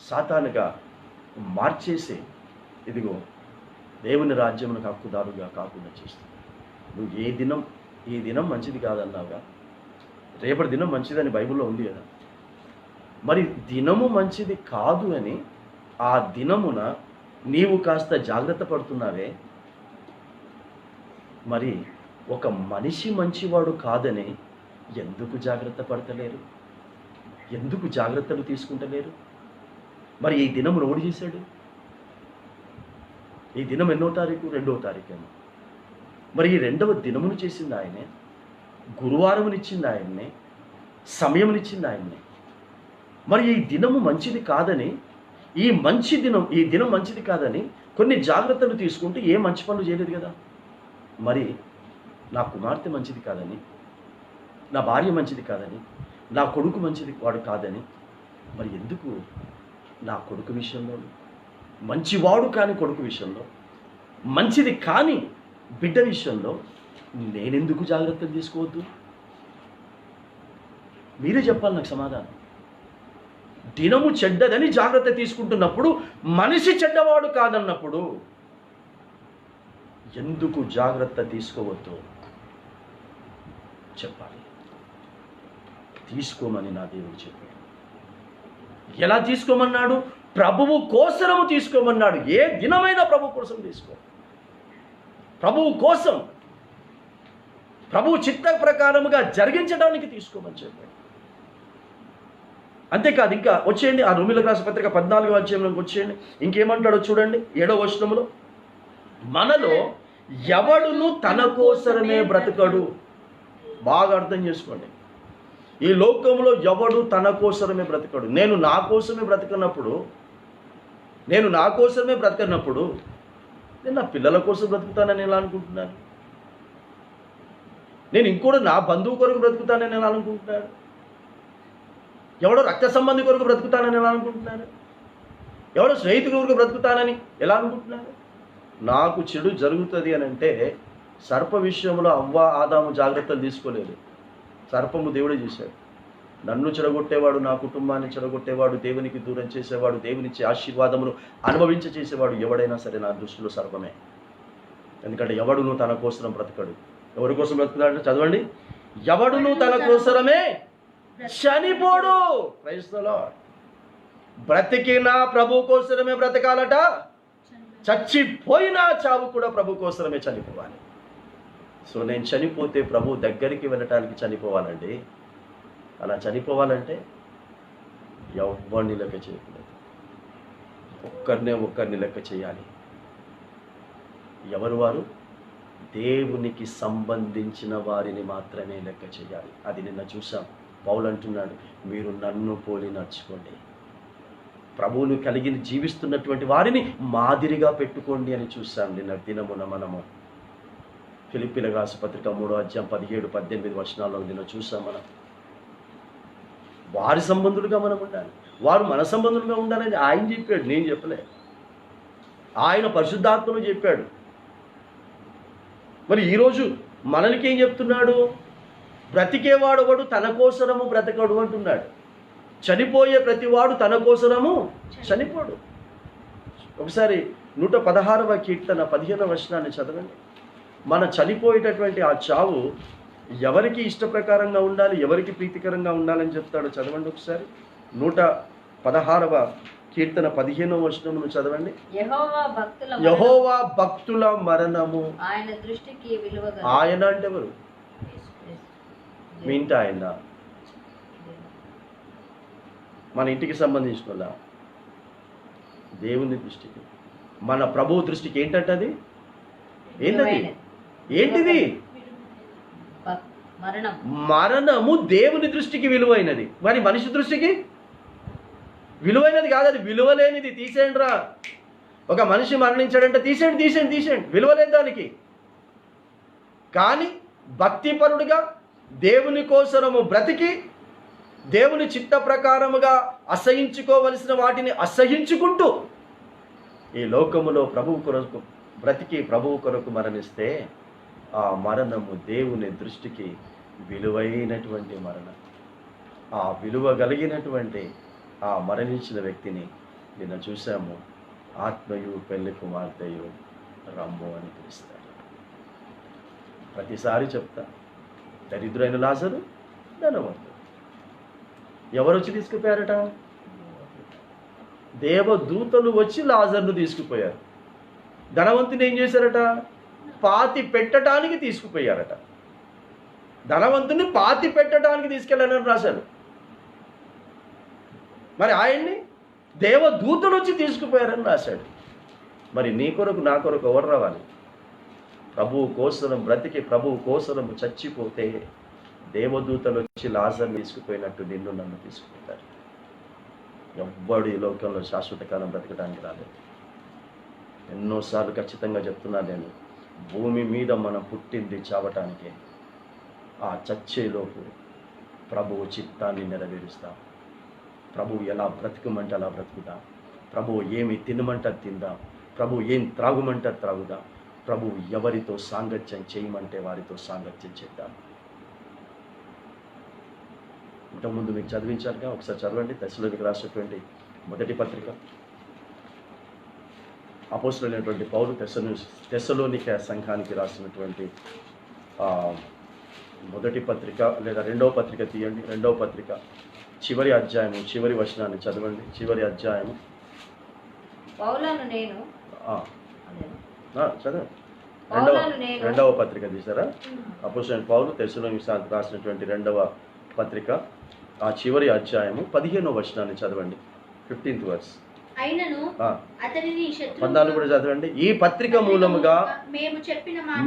సాతానుగా మార్చేసి ఇదిగో దేవుని రాజ్యమునకు హక్కుదారుగా కాకుండా చేస్తుంది. నువ్వు ఈ దినం మంచిది కాదన్నావుగా, రేపటి దినం మంచిదని బైబిల్లో ఉంది కదా. మరి దినము మంచిది కాదు అని ఆ దినమున నీవు కాస్త జాగ్రత్త పడుతున్నావే, మరి ఒక మనిషి మంచివాడు కాదని ఎందుకు జాగ్రత్త పడతలేరు? ఎందుకు జాగ్రత్తలు తీసుకుంటలేరు? మరి ఈ దినం రోడ్డు చేశాడు. ఈ దినం ఎన్నో తారీఖు? 2వ తారీఖేమో. మరి ఈ 2వ దినమును చేసింది ఆయనే, గురువారమునిచ్చింది ఆయన్నే, సమయమునిచ్చింది ఆయన్నే. మరి ఈ దినము మంచిది కాదని, ఈ దినం మంచిది కాదని కొన్ని జాగ్రత్తలు తీసుకుంటూ ఏ మంచి పనులు చేయలేదు కదా. మరి నా కుమార్తె మంచిది కాదని, నా భార్య మంచిది కాదని, నా కొడుకు మంచిది వాడు కాదని, మరి ఎందుకు నా కొడుకు విషయంలో, మంచివాడు కాని కొడుకు విషయంలో, మంచిది కాని బిడ్డ విషయంలో నేనెందుకు జాగ్రత్తలు తీసుకోవద్దు? మీరే చెప్పాలి నాకు సమాధానం. దినము చెడ్డదని జాగ్రత్త తీసుకుంటున్నప్పుడు, మనిషి చెడ్డవాడు కాదన్నప్పుడు ఎందుకు జాగ్రత్త తీసుకోవద్దు చెప్పాలి. తీసుకోమని నా దేవుడు చెప్పాడు. ఎలా తీసుకోమన్నాడు? ప్రభువు కోసము తీసుకోమన్నాడు. ఏ దినమైనా ప్రభు కోసం తీసుకో. ప్రభువు కోసం, ప్రభువు చిత్త ప్రకారముగా జరిగించడానికి తీసుకోమని చెప్పాడు. అంతేకాదు, ఇంకా వచ్చేయండి ఆ రోమీయులకు రాసిన పత్రిక 14వ అధ్యాయంలోకి వచ్చేయండి. ఇంకేమంటాడో చూడండి, 7వ వచనంలో, మనలో ఎవడును తన కోసమే బ్రతకడు. బాగా అర్థం చేసుకోండి. ఈ లోకంలో ఎవడు తన కోసమే బ్రతకడు. నేను నా కోసమే బ్రతకనప్పుడు నేను నా పిల్లల కోసం బ్రతుకుతానని ఎలా అనుకుంటున్నాను? నేను ఇంకోటి నా బంధువు కొరకు బ్రతుకుతానని ఎలా అనుకుంటున్నాను? ఎవడో రక్త సంబంధి కొరకు బ్రతుకుతానని ఎలా అనుకుంటున్నారు? ఎవడో స్నేహితుడి కొరకు బ్రతుకుతానని ఎలా అనుకుంటున్నారు? నాకు చెడు జరుగుతుంది అని అంటే, సర్ప విషయంలో అవ్వ ఆదాము జాగ్రత్తలు తీసుకోలేదు. సర్పము దేవుడే చేశాడు. నన్ను చెడగొట్టేవాడు, నా కుటుంబాన్ని చెడగొట్టేవాడు, దేవునికి దూరం చేసేవాడు, దేవునిచ్చే ఆశీర్వాదమును చేసేవాడు ఎవడైనా సరే నా దృష్టిలో సర్పమే. ఎందుకంటే ఎవడును తన కోసం బ్రతకడు. ఎవరి కోసం బ్రతుకుతాడంటే చదవండి, ఎవడును తన కోసరమే చనిపోడు. Praise the Lord. బ్రతికినా ప్రభు కోసరమే బ్రతకాలట, చచ్చిపోయినా చావు కూడా ప్రభు కోసరమే చనిపోవాలి. సో నేను చనిపోతే ప్రభు దగ్గరికి వెళ్ళటానికి చనిపోవాలండి. అలా చనిపోవాలంటే ఎవరిని లెక్క చేయకూడదు, ఒక్కరిని లెక్క చేయాలి. ఎవరు వారు? దేవునికి సంబంధించిన వారిని మాత్రమే లెక్క చేయాలి. అది నిన్న చూసాం. పౌలు అంటున్నాడు, మీరు నన్ను పోలి నడుచుకోండి, ప్రభువును కలిగి జీవిస్తున్నటువంటి వారిని మాదిరిగా పెట్టుకోండి అని చూసాం నిన్న దినమున. మనము ఫిలిప్పీలకు రాసిన పత్రిక 3వ అధ్యాయం 17-18 వచనాల్లో నిన్న చూసాం. మనం వారి సంబంధులుగా మనం ఉండాలి, వారు మన సంబంధులుగా ఉండాలని ఆయన చెప్పాడు, నేను చెప్పలే. ఆయన పరిశుద్ధాత్మను చెప్పాడు. మరి ఈరోజు మనకి ఏం చెప్తున్నాడు? బ్రతికేవాడు ఒకడు తన కోసరము బ్రతకడు అంటున్నాడు. చనిపోయే ప్రతివాడు తన కోసరము చనిపోడు. ఒకసారి 116వ కీర్తన 15వ వచనాన్ని చదవండి. మన చనిపోయేటటువంటి ఆ చావు ఎవరికి ఇష్టప్రకారంగా ఉండాలి, ఎవరికి ప్రీతికరంగా ఉండాలని చెప్తాడో చదవండి ఒకసారి. 116వ కీర్తన 15వ వచనమును చదవండి. యెహోవా భక్తుల మరణము ఆయన దృష్టికి విలువగలదు. ఆయన అంటే ఎవరు? మీ ఇంటి ఆయన, మన ఇంటికి సంబంధించిన వాళ్ళ? దేవుని దృష్టికి, మన ప్రభువు దృష్టికి ఏంటంటే అది ఏంటది? ఏంటిది? మరణము దేవుని దృష్టికి విలువైనది. మరి మనిషి దృష్టికి విలువైనది కాదు, అది విలువలేనిది. తీసేయండి రా. ఒక మనిషి మరణించాడంటే తీసేయండి, విలువలేదు దానికి. కానీ భక్తిపరుడుగా దేవుని కోసరము బ్రతికి దేవుని చిత్త ప్రకారముగా అసహించుకోవలసిన వాటిని అసహించుకుంటూ ఈ లోకములో ప్రభువు కొరకు బ్రతికి ప్రభువు కొరకు మరణిస్తే ఆ మరణము దేవుని దృష్టికి విలువైనటువంటి మరణం. ఆ విలువ కలిగినటువంటి ఆ మరణించిన వ్యక్తిని నిన్న చూసాము. ఆత్మయు పెళ్లి కుమార్తెయు రమ్ము అని పిలుస్తారు. ప్రతిసారి చెప్తా, దరిద్రుడైన లాజరు, ధనవంతుడు. ఎవరు వచ్చి తీసుకుపోయారట? దేవదూతలు వచ్చి లాజర్ను తీసుకుపోయారు. ధనవంతుని ఏం చేశారట? పాతి పెట్టడానికి తీసుకుపోయారట. ధనవంతుని పాతి పెట్టడానికి తీసుకెళ్ళానని రాశాడు. మరి ఆయన్ని దేవదూతలు వచ్చి తీసుకుపోయారని రాశాడు. మరి నీ కొరకు నా కొరకు ఎవరు రావాలి? ప్రభువు కోసరం బ్రతికి ప్రభువు కోసరం చచ్చిపోతే దేవదూతలు వచ్చి లాజర్ని తీసుకుపోయినట్టు నిన్ను నన్ను తీసుకుపోతారు. ఎవ్వడు ఈ లోకంలో శాశ్వత కాలం బ్రతకడానికి రాలేదు. ఎన్నోసార్లు ఖచ్చితంగా చెప్తున్నాను నేను, భూమి మీద మనం పుట్టింది చావటానికే. ఆ చచ్చేలోపు ప్రభువు చిత్తాన్ని నెరవేరుస్తాం. ప్రభువు ఎలా బ్రతుకుమంటే అలా బ్రతుకుదాం. ప్రభువు ఏమి తినమంటే తిందాం. ప్రభువు ఏం త్రాగుమంటే త్రాగుదాం. ప్రభువు ఎవరితో సాంగత్యం చేయమంటే వారితో సాంగత్యం చేద్దాం. ఇంతకుముందు మీకు చదివించారుగా, ఒకసారి చదవండి. తెస్సలోనికి రాసినటువంటి మొదటి పత్రిక. అపోస్తలుడైనటువంటి పౌలు తెస్సలోనిక సంఘానికి రాసినటువంటి మొదటి పత్రిక, లేదా రెండవ పత్రిక తీయండి. రెండవ పత్రిక చివరి అధ్యాయము చివరి వచనాన్ని చదవండి. చివరి అధ్యాయము చదవండి. రెండవ పత్రిక తీసారా? అపోస్తలుడైన పౌలు తెస్సలోనికి రాసినటువంటి రెండవ పత్రిక ఆ చివరి అధ్యాయము 15వ వచనాన్ని చదవండి. 15th verse. 14 కూడా చదవండి. ఈ పత్రిక మూలముగా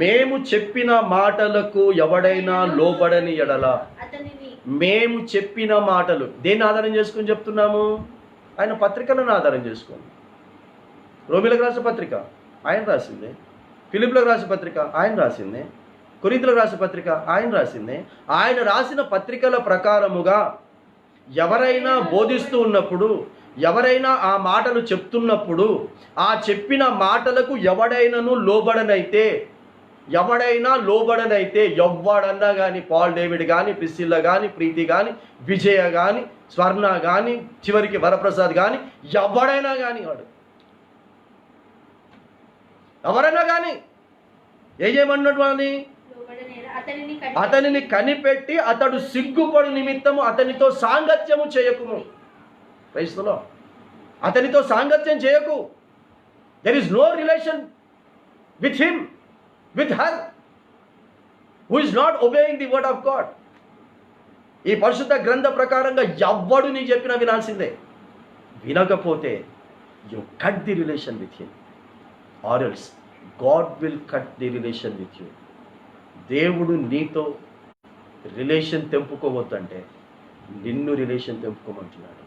మేము చెప్పిన మాటలకు ఎవడైనా లోబడని ఎడల, మేము చెప్పిన మాటలు దేన్ని ఆధారం చేసుకుని చెప్తున్నాము? ఆయన పత్రికలను ఆధారం చేసుకోండి. రోమిలకు రాసిన పత్రిక ఆయన రాసిందే, ఫిలిప్పులకు రాసిన పత్రిక ఆయన రాసిందే, కొరింథీయులకు రాసిన పత్రిక ఆయన రాసిందే. ఆయన రాసిన పత్రికల ప్రకారముగా ఎవరైనా బోధిస్తూ ఉన్నప్పుడు, ఎవరైనా ఆ మాటలు చెప్తున్నప్పుడు, ఆ చెప్పిన మాటలకు ఎవడైనా లోబడనైతే ఎవ్వడన్నా కానీ, పాల్ డేవిడ్ కానీ, ప్రిసిల్లా కానీ, ప్రీతి కానీ, విజయ కానీ, స్వర్ణ కానీ, చివరికి వరప్రసాద్ కానీ, ఎవడైనా కానీ, వాడు ఎవరైనా కానీ ఏం చేయమన్నట్టు వాళ్ళని అతనిని కనిపెట్టి అతడు సిగ్గుపడు నిమిత్తము అతనితో సాంగత్యము చేయకుము. Praise the lord. అతనితో సాంగత్యం చేయకు. There is no relation with him, with her, who is not obeying the word of God. ఈ పరిశుద్ధ గ్రంథ ప్రకారంగా ఎవ్వడు నీ చెప్పినా వినాల్సిందే. వినకపోతే you cut the relation with him, or else God will cut the relation with you. దేవుడు నీతో రిలేషన్ తెంపుకోవద్దంటే నిన్ను రిలేషన్ తెంపుకోమంటున్నాడు.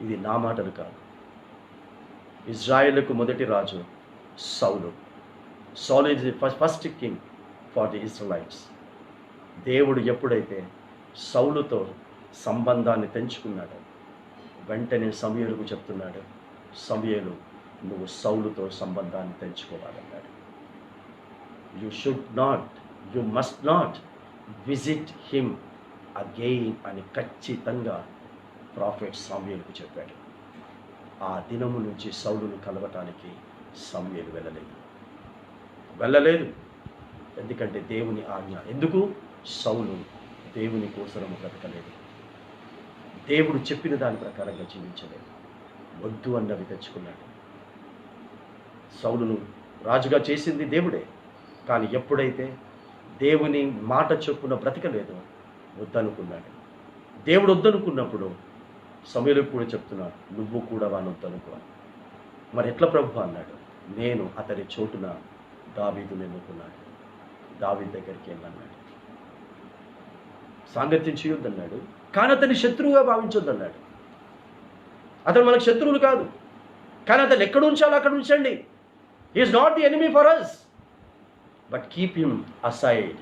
ఇది నా మాటలు కాదు. ఇజ్రాయేలుకు మొదటి రాజు Saul. Saul is the first king for the Israelites. దేవుడు ఎప్పుడైతే సౌలుతో సంబంధాన్ని తెంచుకున్నాడో వెంటనే సమూయేలుకు చెప్తున్నాడు, సమూయేలు నువ్వు సౌలుతో సంబంధాన్ని తెంచుకోవాలన్నాడు. You must not visit him again అని ఖచ్చితంగా ప్రాఫెట్ సమూయేలుకు చెప్పాడు. ఆ దినము నుంచి సౌలును కలవటానికి సమూయేలు వెళ్ళలేదు. ఎందుకంటే దేవుని ఆజ్ఞ. ఎందుకు? సౌలు దేవుని కోసము బ్రతకలేదు, దేవుడు చెప్పిన దాని ప్రకారంగా జీవించలేదు, వద్దు అన్నవి తెచ్చుకున్నాడు. సౌలును రాజుగా చేసింది దేవుడే, కానీ ఎప్పుడైతే దేవుని మాట చొప్పున బ్రతకలేదో వద్దనుకున్నాడు. దేవుడు వద్దనుకున్నప్పుడు సమూయేలుకు కూడా చెప్తున్నాడు, నువ్వు కూడా వాని వద్దనుకో. మరి ఎట్లా ప్రభు అన్నాడు, నేను అతని చోటున దావీదును ఎన్నుకున్నాడు, దావీదు దగ్గరికి వెళ్ళన్నాడు. సాంగత్యం చేయొద్దన్నాడు, కానీ అతన్ని శత్రువుగా భావించొద్దన్నాడు. అతను మనకు శత్రువులు కాదు, కానీ అతను ఎక్కడ ఉంచాలో అక్కడ ఉంచండి. He is not the enemy for us, but keep him aside.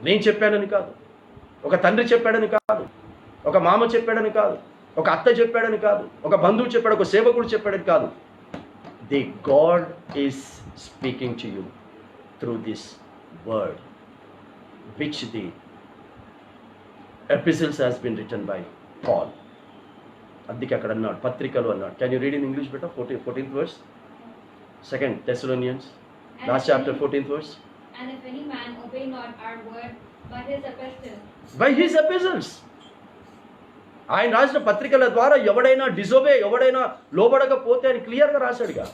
నేను చెప్పానని కాదు, ఒక తండ్రి చెప్పాడని కాదు, ఒక మామ చెప్పాడని కాదు, ఒక అత్త చెప్పాడని కాదు, ఒక బంధువు చెప్పాడు, ఒక సేవకుడు చెప్పాడని కాదు. The God is speaking to you through this word which the epistles has been written by Paul. అందుకే అక్కడ అన్నాడు, పత్రికలు అన్నాడు. Can you read in English better? 14th verse, 2 Thessalonians, last chapter, 14th verse. And if any man obey not our word by his epistles. ఆయన రాసిన పత్రికల ద్వారా ఎవడైనా డిజోబే, ఎవడైనా లోబడకపోతే అని క్లియర్గా రాశాడుగా.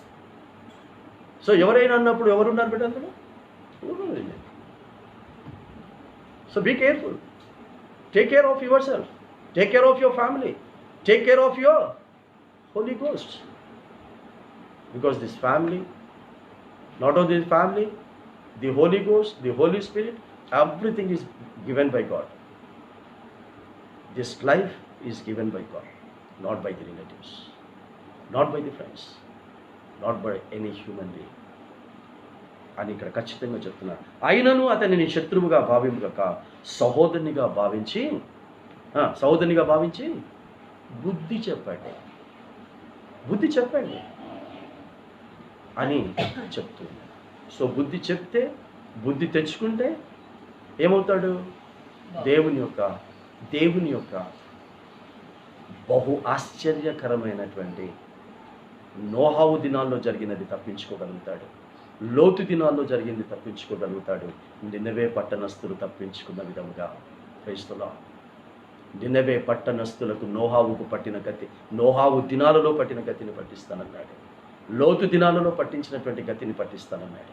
సో ఎవరైనా అన్నప్పుడు ఎవరున్నారు బిడ్డ అందులో? So be careful. Take care of yourself. Take care of your family. Take care of your Holy Ghost. Because this family, not only this family, the Holy Ghost, the Holy Spirit, everything is given by God. This life is given by God, not by the relatives, not by the friends, not by any human being. అని ఇక్కడ ఖచ్చితంగా చెప్తున్నాడు. అయినను అతనిని శత్రువుగా భావింపక సహోదరునిగా భావించి బుద్ధి చెప్పండి అని చెప్తుంది. సో బుద్ధి చెప్తే, బుద్ధి తెచ్చుకుంటే ఏమవుతాడు? దేవుని యొక్క బహు ఆశ్చర్యకరమైనటువంటి నోహావు దినాల్లో జరిగినది తప్పించుకోగలుగుతాడు, లోతు దినాల్లో జరిగింది తప్పించుకోగలుగుతాడు. నినవే పట్టణస్థులు తప్పించుకున్న విధముగా. క్రైస్తవుల నినవే పట్టణస్థులకు నోహావుకు పట్టిన గతి, నోహావు దినాలలో పట్టిన గతిని పట్టిస్తానన్నాడు. లోతు దినాలలో పట్టించినటువంటి గతిని పట్టిస్తానన్నాడు.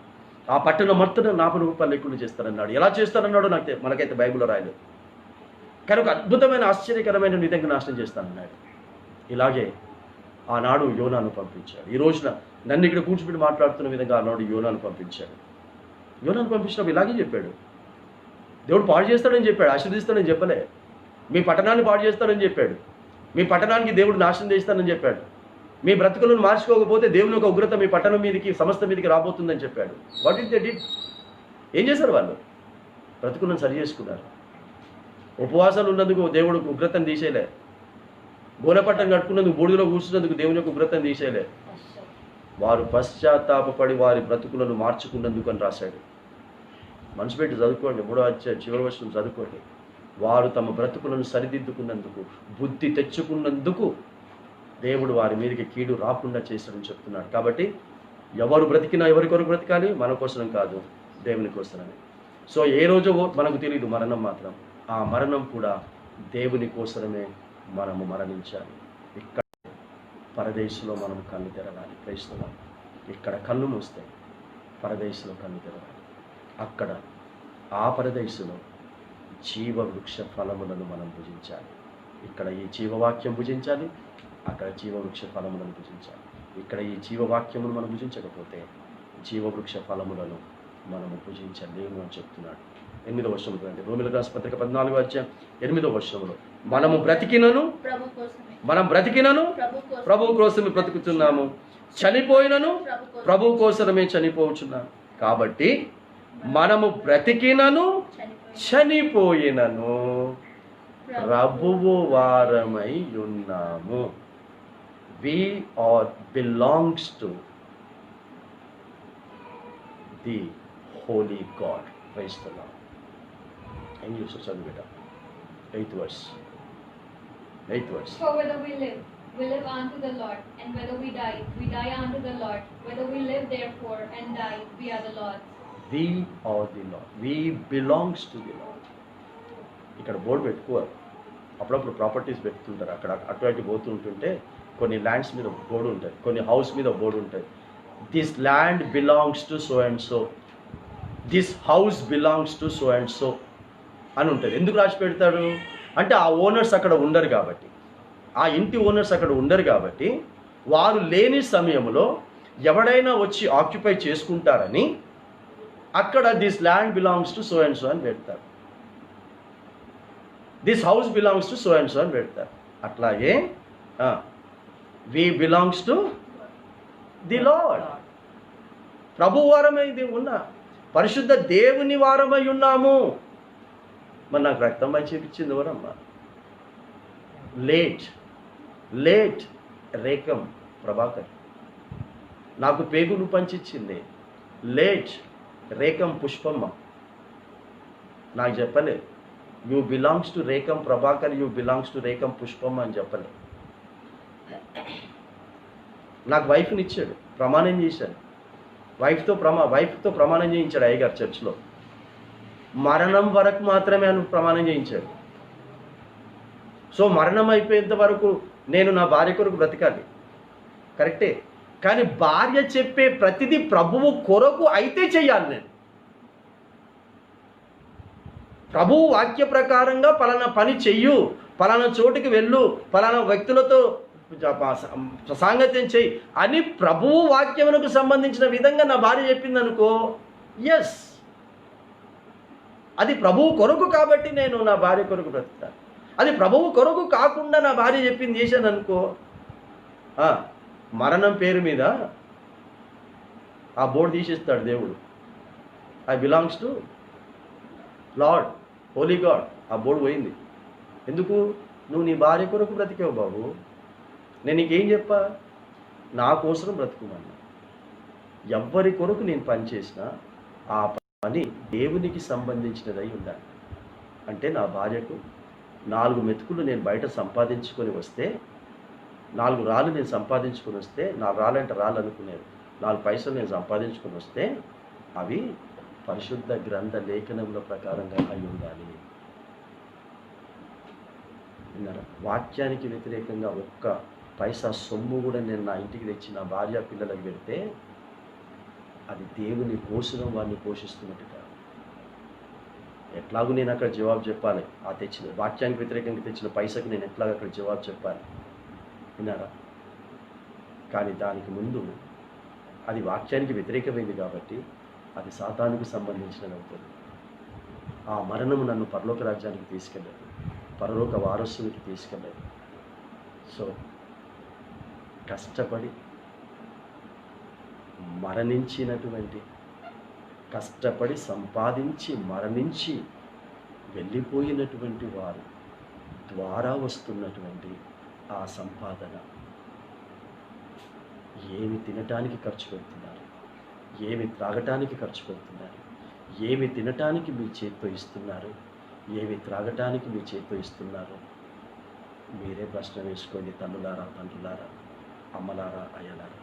ఆ పట్టణం మొత్తం 40 రూపాయలు లెక్కలు చేస్తానన్నాడు. ఎలా చేస్తానన్నాడో మనకైతే బైబిల్లో రాయలేదు, కానీ ఒక అద్భుతమైన ఆశ్చర్యకరమైన విధంగా నాశనం చేస్తానన్నాడు. ఇలాగే ఆనాడు యోనాను పంపించాడు. ఈ రోజున నన్ను ఇక్కడ కూర్చోబెట్టి మాట్లాడుతున్న విధంగా ఆనాడు యోనాను పంపించాడు. యోనాను పంపించినప్పుడు ఇలాగే చెప్పాడు, దేవుడు పాడు చేస్తాడని చెప్పాడు, ఆశీర్వదిస్తాడని చెప్పలే. మీ పట్టణాన్ని పాడు చేస్తాడని చెప్పాడు, మీ పట్టణానికి దేవుడు నాశనం చేస్తాడని చెప్పాడు. మీ బ్రతుకులను మార్చుకోకపోతే దేవుని యొక్క ఉగ్రత మీ పట్టణం మీదకి, సమస్త మీదకి రాబోతుందని చెప్పాడు. What is they did? ఏం చేశారు వాళ్ళు? బ్రతుకులను సరి చేసుకున్నారు. ఉపవాసాలు ఉన్నందుకు దేవుడు ఉగ్రతను తీసేయలే, గోనపట్టం కట్టుకున్నందుకు, బూడిదలో కూర్చున్నందుకు దేవుని యొక్క ఉగ్రతను తీసేయలే. వారు పశ్చాత్తాపడి వారి బ్రతుకులను మార్చుకున్నందుకు అని రాశాడు. మనసు పెట్టి చదువుకోండి, 3వ అధ్యాయం చివరి వచనం చదువుకోండి. వారు తమ బ్రతుకులను సరిదిద్దుకున్నందుకు, బుద్ధి తెచ్చుకున్నందుకు దేవుడు వారి మీదకి కీడు రాకుండా చేశాడని చెప్తున్నాడు. కాబట్టి ఎవరు బ్రతికినా ఎవరి కొరకు బ్రతకాలి? మన కోసం కాదు, దేవుని కోసమని. సో ఏ రోజు మనకు తెలియదు మరణం మాత్రం. ఆ మరణం కూడా దేవుని కోసమే మనము మరణించాలి. ఇక్కడ పరదేశంలో మనం కన్ను తెరవాలి. క్రైస్తవం ఇక్కడ కన్ను మూస్తే పరదేశంలో కన్ను తెరవాలి. అక్కడ ఆ పరదేశంలో జీవవృక్ష ఫలములను మనం భుజించాలి. ఇక్కడ ఈ జీవవాక్యం భుజించాలి, అక్కడ జీవవృక్ష ఫలములను భుజించాలి. ఇక్కడ ఈ జీవవాక్యమును మనం భుజించకపోతే జీవవృక్ష ఫలములను మనము భుజించలేము అని చెప్తున్నాడు. 8వ వచనంలో అంటే రోమిలకు రాసిన పత్రిక 14వ అధ్యాయం 8వ వచనంలో మనం బ్రతికినను ప్రభు కోసమే బ్రతుకుతున్నాము, చనిపోయినను ప్రభు కోసమే చనిపోచున్నాము. కాబట్టి మనము బ్రతికినను చనిపోయినను ప్రభువు వారమై ఉన్నాము. We are belongs to the Holy God. Praise the Lord. English chadu beta. 8th verse. For whether we live unto the Lord, and whether we die unto the Lord. Whether we live therefore and die, we are the Lord's. We are the Lord. We belongs to the Lord. ఇక్కడ board పెట్టుకోవాలి. అప్పుడప్పుడు properties పెట్టుకుంటారు. అక్కడ అటు అటు పోతుంటుంటే కొన్ని lands మీద board ఉంటుంది, కొన్ని హౌస్ మీద బోర్డు ఉంటుంది. This land belongs to so and so, this house belongs to so and so అని ఉంటుంది. ఎందుకు రాసి పెడతాడు అంటే ఆ ఓనర్స్ అక్కడ ఉండరు కాబట్టి, ఆ ఇంటి ఓనర్స్ అక్కడ ఉండరు కాబట్టి, వారు లేని సమయంలో ఎవడైనా వచ్చి ఆక్యుపై చేసుకుంటారని అక్కడ this land belongs to so and so అని పెడతారు. This house belongs to so and so అని పెడతారు. అట్లాగే వి బిలాంగ్స్ టు ది లార్డ్. ప్రభు వారమై ఉన్నా, పరిశుద్ధ దేవుని వారమై ఉన్నాము. మరి నాకు రక్తం పై చూపించింది ఎవరమ్మా? లేట్ రేఖం ప్రభాకర్. నాకు పేగులు పంచిచ్చింది లేట్ రేఖం పుష్పమ్మ. నాకు చెప్పలే you belongs to Rekham Prabhakar, you belongs to Rekham Pushpamma అని చెప్పలే. నాకు వైఫ్ని ఇచ్చాడు, ప్రమాణం చేశాడు. వైఫ్తో ప్రమాణం చేయించాడు అయ్యగారు చర్చ్లో. మరణం వరకు మాత్రమే అని ప్రమాణం చేయించాడు. సో మరణం అయిపోయేంత వరకు నేను నా భార్య కొరకు బ్రతకాలి, కరెక్టే. కానీ భార్య చెప్పే ప్రతిదీ ప్రభువు కొరకు అయితే చెయ్యాలి. నేను ప్రభువు వాక్య ప్రకారంగా పలానా పని చెయ్యు, పలానా చోటుకి వెళ్ళు, పలానా వ్యక్తులతో సాంగత్యం చెయ్యి అని ప్రభువు వాక్యమునకు సంబంధించిన విధంగా నా భార్య చెప్పింది అనుకో, ఎస్ అది ప్రభువు కొరకు కాబట్టి నేను నా భార్య కొరకు బ్రతుకుతాను. అది ప్రభువు కొరకు కాకుండా నా భార్య చెప్పింది చేశాను అనుకో, మరణం పేరు మీద ఆ బోర్డు తీసేస్తాడు దేవుడు. I belongs to lord, Holi God. ఆ బోర్డు పోయింది. ఎందుకు? నువ్వు నీ భార్య కొరకు బ్రతికావు బాబు. నేను నీకేం చెప్పా? నా కోసం బ్రతుకుమన్నా. ఎవ్వరి కొరకు నేను పని చేసినా ఆ పని దేవునికి సంబంధించినదై ఉండాలి. అంటే నా భార్యకు 4 మెతుకులు నేను బయట సంపాదించుకొని వస్తే, 4 రాళ్ళు నేను సంపాదించుకొని వస్తే, 4 రాళ్ళంటే రాళ్ళు అనుకునేది, 4 పైసలు నేను సంపాదించుకొని వస్తే అవి పరిశుద్ధ గ్రంథ లేఖనముల ప్రకారంగా అయి ఉండాలి. విన్నారా? వాక్యానికి వ్యతిరేకంగా ఒక్క పైసా సొమ్ము కూడా నేను నా ఇంటికి తెచ్చి నా భార్య పిల్లలకు పెడితే అది దేవుని కోసం వాడిని పోషిస్తున్నట్టు కాదు. ఎట్లాగూ నేను అక్కడ జవాబు చెప్పాలి. ఆ తెచ్చిన వాక్యానికి వ్యతిరేకంగా తెచ్చిన పైసకు నేను ఎట్లాగ అక్కడ జవాబు చెప్పాలి. విన్నారా? కానీ దానికి ముందు అది వాక్యానికి వ్యతిరేకమైంది కాబట్టి అది సాతానుకు సంబంధించినది అవుతుంది. ఆ మరణము నన్ను పరలోక రాజ్యానికి తీసుకెళ్ళదు, పరలోక వారసునికి తీసుకెళ్ళదు. సో కష్టపడి మరణించినటువంటి, కష్టపడి సంపాదించి మరణించి వెళ్ళిపోయినటువంటి వారు ద్వారా వస్తున్నటువంటి ఆ సంపాదన ఏమి తినటానికి ఖర్చు పెడుతున్నారు, ఏమి త్రాగటానికి ఖర్చు పెడుతున్నారు, ఏమి తినటానికి మీ చేతితో ఇస్తున్నారు, ఏమి త్రాగటానికి మీ చేతితో ఇస్తున్నారు, మీరే ప్రశ్న వేసుకోండి. తల్లులారా, తండ్రులారా, అమ్మలారా, అయ్యలారా.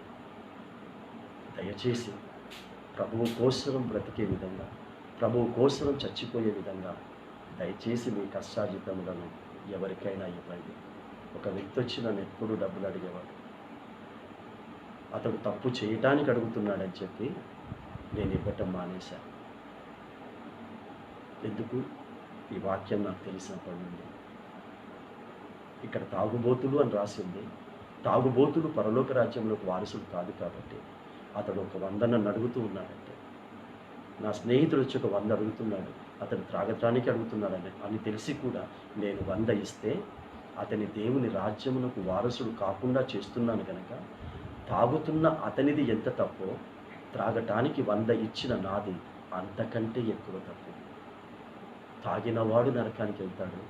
దయచేసి ప్రభువు కోసం బ్రతికే విధంగా, ప్రభువు కోసం చచ్చిపోయే విధంగా దయచేసి మీ కష్టార్జితములను ఎవరికైనా ఇవ్వండి. ఒక వ్యక్తి వచ్చి నన్ను ఎప్పుడూ డబ్బులు అడిగేవాడు. అతడు తప్పు చేయటానికి అడుగుతున్నాడని చెప్పి నేను ఇవ్వటం మానేశాను. ఎందుకు? ఈ వాక్యం నాకు తెలిసినప్పటి నుండి. ఇక్కడ తాగుబోతులు అని రాసింది. తాగుబోతులు పరలోక రాజ్యంలోకి వారసులు కాదు కాబట్టి అతడు ఒక 100 నన్ను అడుగుతూ ఉన్నాడంటే, నా స్నేహితుడు వచ్చి ఒక 100 అడుగుతున్నాడు, అతడు త్రాగటానికి అడుగుతున్నాడని అని తెలిసి కూడా నేను 100 ఇస్తే అతని దేవుని రాజ్యమునకు వారసుడు కాకుండా చేస్తున్నాను కనుక, తాగుతున్న అతనిది ఎంత తప్పో త్రాగటానికి 100 ఇచ్చిన నాది అంతకంటే ఎక్కువ తప్పు. తాగినవాడు నరకానికి వెళ్తాడు,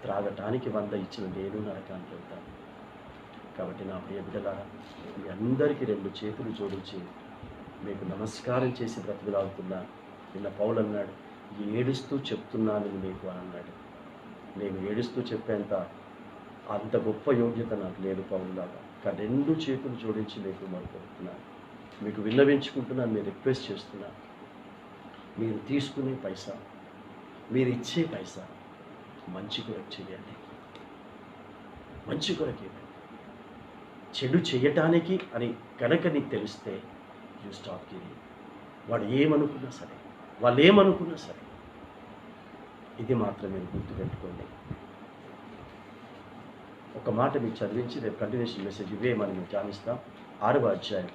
త్రాగటానికి 100 ఇచ్చిన నేను నరకానికి వెళ్తాను. కాబట్టి నా ప్రియ బిడ్డలారా, మీ అందరికీ 2 చేతులు జోడించి మీకు నమస్కారం చేసి బ్రతిమలాడుతున్నా. నిన్న పౌలు అన్నాడు, ఏడుస్తూ చెప్తున్నాను మీకు అని అన్నాడు. నేను ఏడుస్తూ చెప్పేంత అంత గొప్ప యోగ్యత నాకు లేదు పౌలులాగా. కానీ 2 చేతులు జోడించి మీకు మొదలుపెడుతున్నాను, మీకు విన్నవించుకుంటున్నాను, మీరు రిక్వెస్ట్ చేస్తున్నాను. మీరు తీసుకునే పైసా, మీరు ఇచ్చే పైసా మంచి కొరకు చేయండి, మంచి కొరకు ఇవ్వండి. చెడు చేయటానికి అని కనుక నీకు తెలిస్తే యూ స్టాప్ గివింగ్. వాడు ఏమనుకున్నా సరే, వాళ్ళు ఏమనుకున్నా సరే, ఇది మాత్రం మీరు గుర్తుపెట్టుకోండి. ఒక మాట మీకు చదివించి రేపు కంటిన్యూషన్ మెసేజ్ ఇవే మనం మేము ధ్యానిస్తాం. 6వ అధ్యాయం,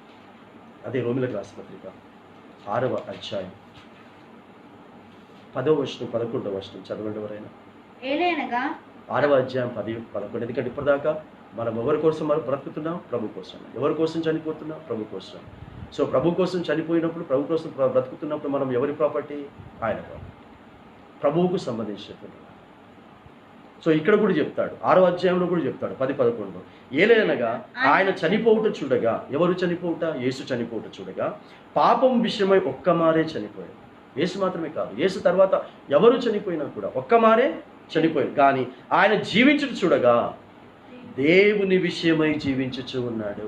అదే రోమిలకు రాసిన పత్రిక 6వ అధ్యాయం 10వ వచనం 11వ వచనం చదవండి ఎవరైనా. 6వ అధ్యాయం 10, 11. ఎందుకంటే ఇప్పటిదాకా మనం ఎవరి కోసం మనం బ్రతుకుతున్నాం? ప్రభు కోసం. ఎవరి కోసం చనిపోతున్నాం? ప్రభు కోసం. సో ప్రభు కోసం చనిపోయినప్పుడు, ప్రభు కోసం బ్రతుకుతున్నప్పుడు మనం ఎవరి ప్రాపర్టీ? ఆయన ప్రాపర్టీ, ప్రభువుకు సంబంధించినటువంటి. సో ఇక్కడ కూడా చెప్తాడు, 6వ అధ్యాయంలో కూడా చెప్తాడు 10, 11. ఏలైనగా ఆయన చనిపోవుట చూడగా, ఎవరు చనిపోవుట? యేసు చనిపోవుట చూడగా పాపం విషయమై ఒక్కమారే చనిపోయాడు. యేసు మాత్రమే కాదు, యేసు తర్వాత ఎవరు చనిపోయినా కూడా ఒక్కమారే చనిపోయాడు. కానీ ఆయన జీవించుట చూడగా దేవుని విషయమై జీవించుచూ ఉన్నాడు.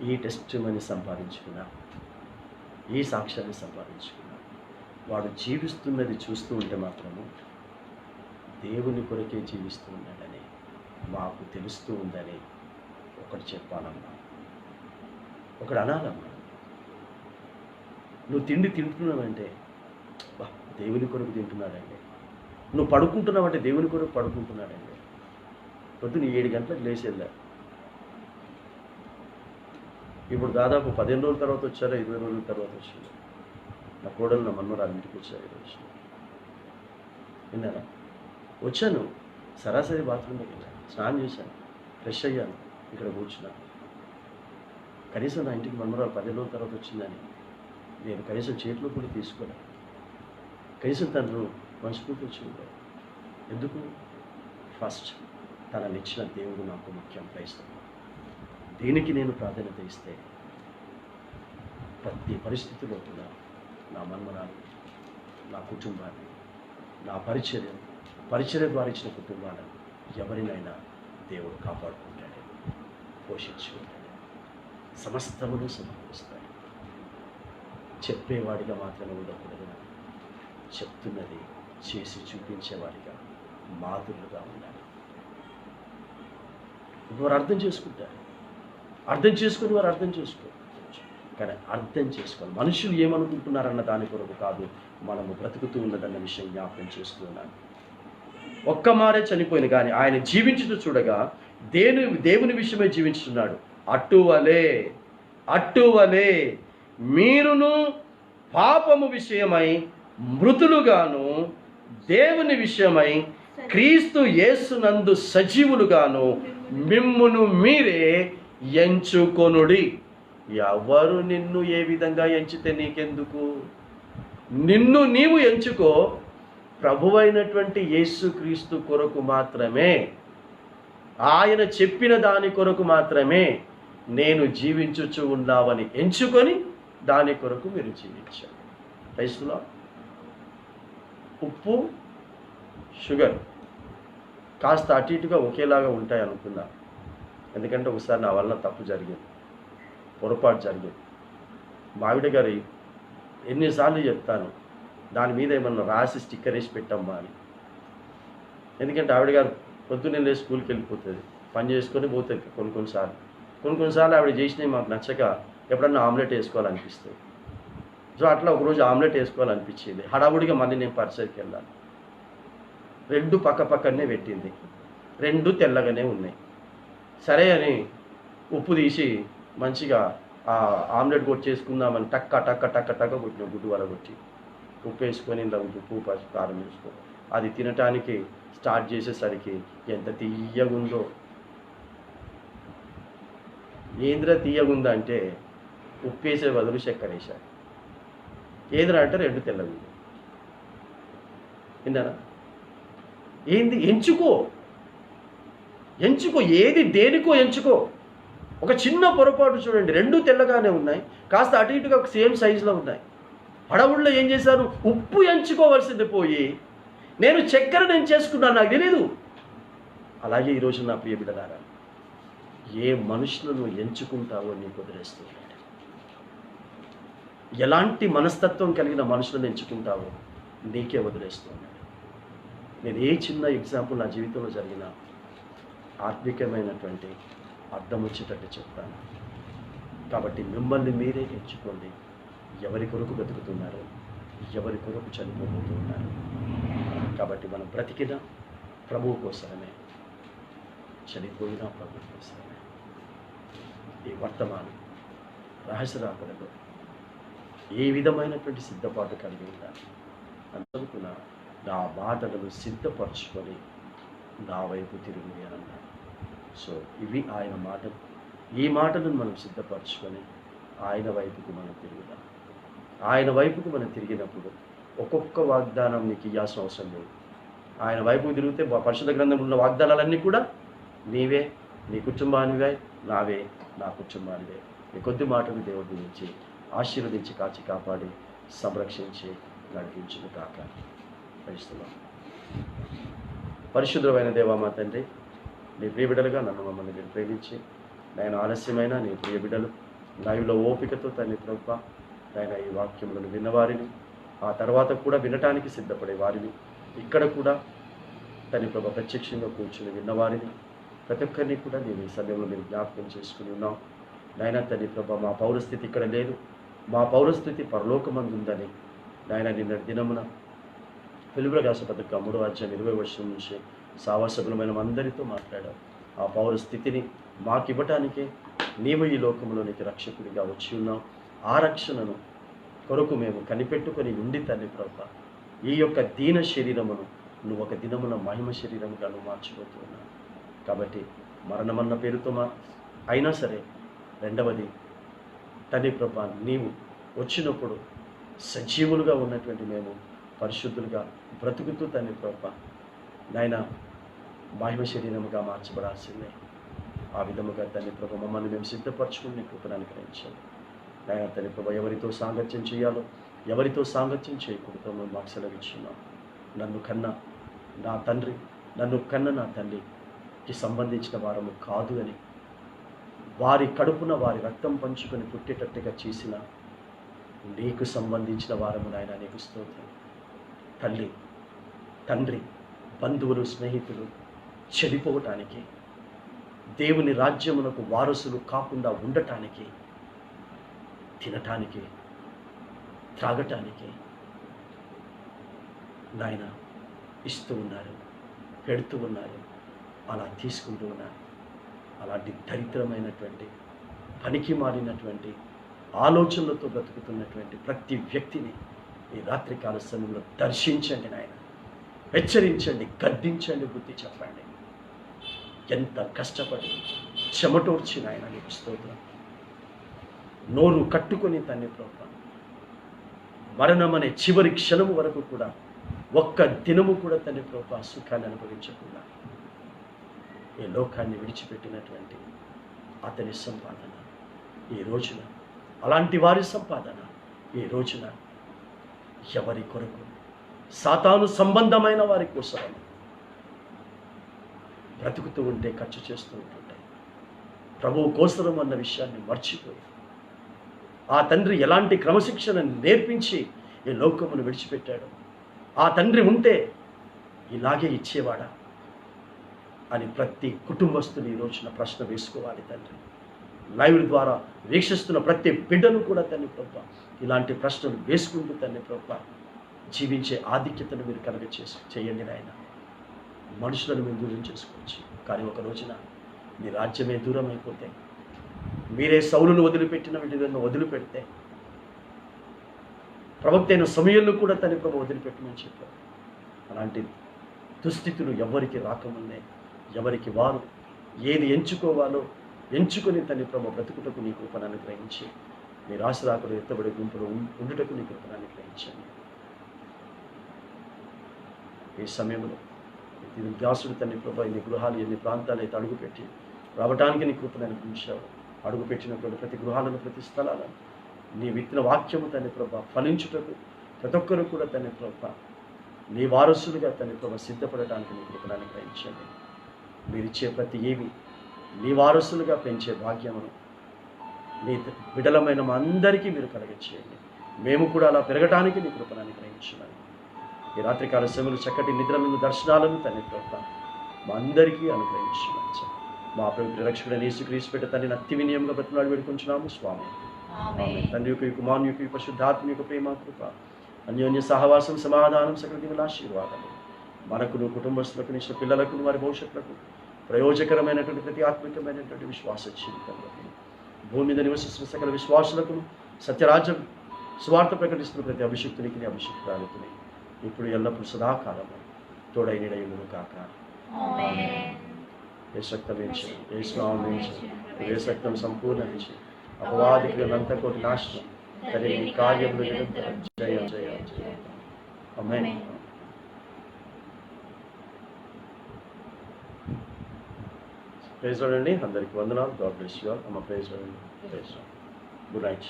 ఈ టెస్ట్ మని సంపాదించుకున్నా, ఈ సాక్ష్యాన్ని సంపాదించుకున్నా, వాడు జీవిస్తున్నది చూస్తూ ఉంటే మాత్రము దేవుని కొరకే జీవిస్తూ ఉన్నాడని మాకు తెలుస్తూ ఉందని ఒకటి చెప్పాలమ్మా, ఒకడు అనాలమ్మా. నువ్వు తిండి తింటున్నావంటే బా దేవుని కొరకు తింటున్నాడండి, నువ్వు పడుకుంటున్నావంటే దేవుని కొరకు పడుకుంటున్నాడండి. పొద్దున్న 7 గంటలకు లేచి వెళ్ళారు. ఇప్పుడు దాదాపు 15 రోజుల తర్వాత వచ్చారా, 20 రోజుల తర్వాత వచ్చింది. నా కోడలు, నా మన్మరాలు ఇంటికి వచ్చారు ఈరోజు. విన్నారా? వచ్చాను, సరాసరి బాత్రూంలోకి వెళ్ళాను, స్నానం చేశాను, ఫ్రెష్ అయ్యాను, ఇక్కడ కూర్చున్నాను. కనీసం నా ఇంటికి మన్మరాలు 15 రోజుల తర్వాత వచ్చిందని నేను కనీసం చేతిలో కూడా తీసుకోలేదు. కనీసం తను మనస్ఫూర్తి వచ్చి ఉంటాడు. ఎందుకు? ఫస్ట్ తననిచ్చిన దేవుడు నాకు ముఖ్యం. క్రైస్తవం దీనికి నేను ప్రాధాన్యత ఇస్తే ప్రతి పరిస్థితిలో కూడా నా మన్మనాన్ని, నా కుటుంబాన్ని, నా పరిచర్య ద్వారా ఇచ్చిన కుటుంబాలను ఎవరినైనా దేవుడు కాపాడుకుంటాడు, పోషించుకుంటాడు, సమస్తమును సమకూరుస్తాడు. చెప్పేవాడిగా మాత్రమే ఉండకూడదు, చెప్తున్నది చేసి చూపించేవాడిగా, మాదిరిగా ఉండాలి. వారు అర్థం చేసుకుంటారు, అర్థం చేసుకుని వారు అర్థం చేసుకోవచ్చు. కానీ అర్థం చేసుకోవాలి, మనుషులు ఏమనుకుంటున్నారన్న దాని కొరకు కాదు మనము బ్రతుకుతూ ఉన్నదన్న విషయం జ్ఞాపకం చేస్తూ ఉన్నాను. ఒక్క మారే చనిపోయింది, కానీ ఆయన జీవించుతూ చూడగా దేవుని విషయమే జీవించుతున్నాడు. అట్టువలే మీరును పాపము విషయమై మృతులుగాను, దేవుని విషయమై క్రీస్తు యేసునందు సజీవులుగాను మిమ్మును మీరే ఎంచుకొనుడి. ఎవరు నిన్ను ఏ విధంగా ఎంచితే నీకెందుకు? నిన్ను నీవు ఎంచుకో. ప్రభువైనటువంటి యేసుక్రీస్తు కొరకు మాత్రమే, ఆయన చెప్పిన దాని కొరకు మాత్రమే నేను జీవించుచు ఉన్నావని ఎంచుకొని దాని కొరకు మీరు జీవించాలి. రైసులో ఉప్పు, షుగర్ కాస్త అటు ఇటుగా ఒకేలాగా ఉంటాయి అనుకున్నా. ఎందుకంటే ఒకసారి నా వల్ల తప్పు జరిగింది. పొరపాటు జరిగింది. మా ఆవిడ గారి ఎన్నిసార్లు చెప్తాను, దాని మీద ఏమన్నా రాసి స్టిక్కర్ వేసి పెట్టమ్మా అని. ఎందుకంటే ఆవిడ గారు పొద్దున్నే లేచి స్కూల్కి వెళ్ళిపోతుంది, పని చేసుకొని పోతుంది. కొన్నిసార్లు ఆవిడ చేసినవి మాకు నచ్చక ఎప్పుడన్నా ఆమ్లెట్ వేసుకోవాలనిపిస్తుంది. సో అట్లా ఒకరోజు ఆమ్లెట్ వేసుకోవాలనిపించింది. హడావుడిగా మళ్ళీ నేను పరిసరికి వెళ్ళాను. 2 పక్కనే పెట్టింది, 2 తెల్లగానే ఉన్నాయి. సరే అని ఉప్పు తీసి మంచిగా ఆ ఆమ్లెట్ కొట్టేసుకుందామని టక్క కొట్టిన, గుడ్డు వరగొట్టి ఉప్పు వేసుకొని ఇలా ఉప్పు పసుపు కారం వేసుకొని అది తినటానికి స్టార్ట్ చేసేసరికి ఎంత తీయగుందో. ఏంద్ర తీయగుందా అంటే ఉప్పు వేసే బదులు చక్కెర వేశారు. ఏంద్ర అంటే 2 తెల్లగుంది. విన్నారా? ఏంది? ఎంచుకో, ఏది దేనికో ఎంచుకో. ఒక చిన్న పొరపాటు చూడండి, 2 తెల్లగానే ఉన్నాయి, కాస్త అటు ఇటుగా సేమ్ సైజులో ఉన్నాయి. హడావుల్లో ఏం చేశారు? ఉప్పు ఎంచుకోవాల్సింది పోయి నేను చక్కెరను ఎంచేసుకున్నాను, నాకు తెలీదు. అలాగే ఈరోజు నా ప్రియ బిడ్డలారా, ఏ మనుషులను ఎంచుకుంటావో నీకు వదిలేస్తున్నాడు. ఎలాంటి మనస్తత్వం కలిగిన మనుషులను ఎంచుకుంటావో నీకే వదిలేస్తున్నాడు. నేను ఏ చిన్న ఎగ్జాంపుల్ నా జీవితంలో జరిగిన ఆత్మికమైనటువంటి అర్థం వచ్చేటట్టు చెప్తాను. కాబట్టి మిమ్మల్ని మీరే ఎంచుకోండి. ఎవరి కొరకు బ్రతుకుతున్నారు, ఎవరి కొరకు చనిపోతున్నారు. కాబట్టి మనం బ్రతికిన ప్రభువు కోసమే, చనిపోయిన ప్రభువు కోసమే. ఈ వర్తమానం రహస్య రాకడలో ఏ విధమైనటువంటి సిద్ధపాటు కలిగి ఉండాలి అనుకున్న నా మాటలను సిద్ధపరచుకొని నా వైపు తిరిగి అన్నాడు. సో ఇవి ఆయన మాటలు. ఈ మాటలను మనం సిద్ధపరచుకొని ఆయన వైపుకు మనం తిరుగుదాం. ఆయన వైపుకు మనం తిరిగినప్పుడు ఒక్కొక్క వాగ్దానం నీకు ఇవ్వాల్సిన అవసరం లేదు. ఆయన వైపుకు తిరిగితే పరిశుద్ధ గ్రంథంలో ఉన్న వాగ్దానాలన్నీ కూడా నీవే, నీ కుటుంబానివే, నావే, నా కుటుంబానివే. ఈ కొద్ది మాటలు దేవుడి గురించి ఆశీర్వదించి కాచి కాపాడి సంరక్షించి నడిపించును కాక. ప్రయత్నిస్తున్నాం. పరిశుద్ధమైన దేవా మా తండ్రి, నీ ప్రియ బిడ్డలుగా నన్ను మమ్మల్ని మీరు ప్రేమించి నేను ఆలస్యమైన నీ ప్రియ బిడ్డలు లైవ్లో ఓపికతో తండ్రి ప్రభువా నాయన ఈ వాక్యములను విన్నవారిని, ఆ తర్వాత కూడా వినటానికి సిద్ధపడే వారిని, ఇక్కడ కూడా తండ్రి ప్రభు ప్రత్యక్షంగా కూర్చుని విన్నవారిని ప్రతి ఒక్కరిని కూడా నేను ఈ సమయంలో మీరు జ్ఞాపకం చేసుకుని ఉన్నాం. నాయన తండ్రి ప్రభు మా పౌరస్థితి ఇక్కడ లేదు, మా పౌరస్థితి పరలోకమందు ఉందని నాయన నిన్నటి దినమున వెలుగుల రాసపత్రిక 3వ అధ్యాయం 20వ వచనం నుంచి సావాసకులమైన అందరితో మాట్లాడావు. ఆ పౌర స్థితిని మాకు ఇవ్వటానికే నీవు ఈ లోకంలోనికి రక్షకుడిగా వచ్చి ఉన్నావు. ఆ రక్షణను కొరకు మేము కనిపెట్టుకొని ఉండి తండ్రి ప్రభు ఈ యొక్క దీన శరీరమును నువ్వు ఒక దినమున మహిమ శరీరముగా నువ్వు మార్చిపోతున్నావు. కాబట్టి మరణమన్న పేరుతో అయినా సరే, రెండవది తండ్రి ప్రభు నీవు వచ్చినప్పుడు సజీవులుగా ఉన్నటువంటి మేము పరిశుద్ధులుగా బ్రతుకుతూ తండ్రి ప్రభు నాయన మహిమ శరీరముగా మార్చబడాల్సిందే. ఆ విధముగా తండ్రి ప్రభు మమ్మల్ని మేము సిద్ధపరచుకుని నీ కృపను అనుగ్రహించాలి. నాయన తండ్రి ప్రభు ఎవరితో సాంగత్యం చేయాలో, ఎవరితో సాంగత్యం చేయకూడదో మేము మాకు సెలవిచ్చున్నాం. నన్ను కన్న నా తండ్రికి సంబంధించిన వారము కాదు అని, వారి కడుపున వారి రక్తం పంచుకొని పుట్టేటట్టుగా చేసిన నీకు సంబంధించిన వారము నాయన నీకు స్తోత్రం. తల్లి, తండ్రి, బంధువులు, స్నేహితులు చెడిపోవటానికి, దేవుని రాజ్యమునకు వారసులు కాకుండా ఉండటానికి, తినటానికి, త్రాగటానికి నాయన ఇస్తూ ఉన్నారు, పెడుతూ ఉన్నారు, అలా తీసుకుంటూ ఉన్నారు. అలాంటి దరిద్రమైనటువంటి పనికి మారినటువంటి ఆలోచనలతో బ్రతుకుతున్నటువంటి ప్రతి వ్యక్తిని ఈ రాత్రికాల సమయంలో దర్శించండి నాయన, హెచ్చరించండి, గద్దించండి, బుద్ధి చెప్పండి. ఎంత కష్టపడి చెమటోర్చి నాయన నీకు స్తోత్రం. నోరు కట్టుకొని తండ్రి ప్రభు మరణం అనే చివరి క్షణము వరకు కూడా ఒక్క దినము కూడా తండ్రి ప్రభు సుఖాన్ని అనుభవించకుండా ఈ లోకాన్ని విడిచిపెట్టినటువంటి అతని సంపాదన ఈ రోజున, అలాంటి వారి సంపాదన ఈ రోజున ఎవరి కొరకు? సాతాను సంబంధమైన వారి కోసం బ్రతుకుతూ ఉంటే, ఖర్చు చేస్తూ ఉంటుంటే ప్రభువు కోసరం అన్న విషయాన్ని మర్చిపోయి ఆ తండ్రి ఎలాంటి క్రమశిక్షణ నేర్పించి ఈ లోకమును విడిచిపెట్టాడు. ఆ తండ్రి ఉంటే ఇలాగే ఇచ్చేవాడా అని ప్రతి కుటుంబస్తుని ఈ రోజున ప్రశ్న వేసుకోవాలి తండ్రి. లైవ్ ద్వారా వీక్షిస్తున్న ప్రతి బిడ్డను కూడా తండ్రి ప్రభు ఇలాంటి ప్రశ్నలు వేసుకుంటూ తండ్రి ప్రభు జీవించే ఆధిక్యతను మీరు చేయండి నాయన. మనుషులను మీరు దూరం చేసుకోవచ్చు, కానీ ఒక రోజున మీ రాజ్యమే దూరం అయిపోతే, మీరే సౌలును వదిలిపెట్టిన వీటిని వదిలిపెడితే, ప్రవక్త అయిన సమయంలో కూడా తండ్రి ప్రభు వదిలిపెట్టమని చెప్పారు. అలాంటి దుస్థితులు ఎవరికి రాకముందే ఎవరికి వారు ఏది ఎంచుకోవాలో ఎంచుకొని తండ్రి ప్రభు బ్రతుకుటకు నీ కృపను అనుగ్రహించి, మీ రాశిరాకులు ఎత్తబడే గుంపులో ఉండుటకు నీ కృపను అనుగ్రహించండి. ఈ సమయంలో దాసుడు తండ్రి ప్రభు ఎన్ని గృహాలు ఎన్ని ప్రాంతాలు అయితే అడుగుపెట్టి రావటానికి నీ కృపను అనుగ్రహించావు. అడుగుపెట్టినటువంటి ప్రతి గృహాలను ప్రతి స్థలాలను నీ విత్తన వాక్యము తండ్రి ప్రభు ఫలించుటకు ప్రతి ఒక్కరు కూడా తండ్రి ప్రభు నీ వారసులుగా తండ్రి ప్రభు సిద్ధపడటానికి నీ కృపను అనుగ్రహించండి. మీరిచ్చే ప్రతి ఏవి నీ వారసులుగా పెంచే భాగ్యమును నీ బిడలమైన మా అందరికీ మీరు కలగచేయండి. మేము కూడా అలా పెరగటానికి నీ కృపను అనుగ్రహించున్నాను. ఈ రాత్రికాల సమయంలో చక్కటి నిద్రలను దర్శనాలను తండ్రి ప్రభు మా అందరికీ అనుగ్రహించున్నాను. మా ప్రభుత్వ రక్షకుడైన యేసుక్రీస్తు పేరిట తండ్రి అతి వినయంగా బ్రతిమాడి వేడుకుంటున్నాము స్వామి. తండ్రి యొక్క కుమారుని యొక్క పరిశుద్ధాత్మ యొక్క ప్రేమ కృప అన్యోన్య సహవాసం సమాధానం సకల దీవుల ఆశీర్వాదాలు మనకును కుటుంబస్తులకు నిష్ట పిల్లలకు వారి భవిష్యత్తులకు ప్రయోజకరమైనటువంటి ప్రతి ఆత్మికమైనటువంటి విశ్వాస జీవితంలో భూమి మీద నివసిస్తున్న సకల విశ్వాసులకు సత్యరాజ్యం స్వార్థ ప్రకటిస్తున్న ప్రతి అభిషక్తునికి అభిషక్తురాలకుని ఇప్పుడు ఎల్లప్పుడు సదాకాలము తోడై నీడయును కాక. ఏ శక్తం ఇచ్చి ఏ స్నామం ఇచ్చి ఏ శక్తం సంపూర్ణించి అపవాదికి నంతకోటి నాశనం తన కార్యములు నిరంతరం జయ జయ జయ. ఆమేన్. ప్రైజ్ లార్డ్ అండి. అందరికీ వందనాలు. God bless you all. అమ్మ ప్రైజ్ లార్డ్ అండి. Praise lord. Good night.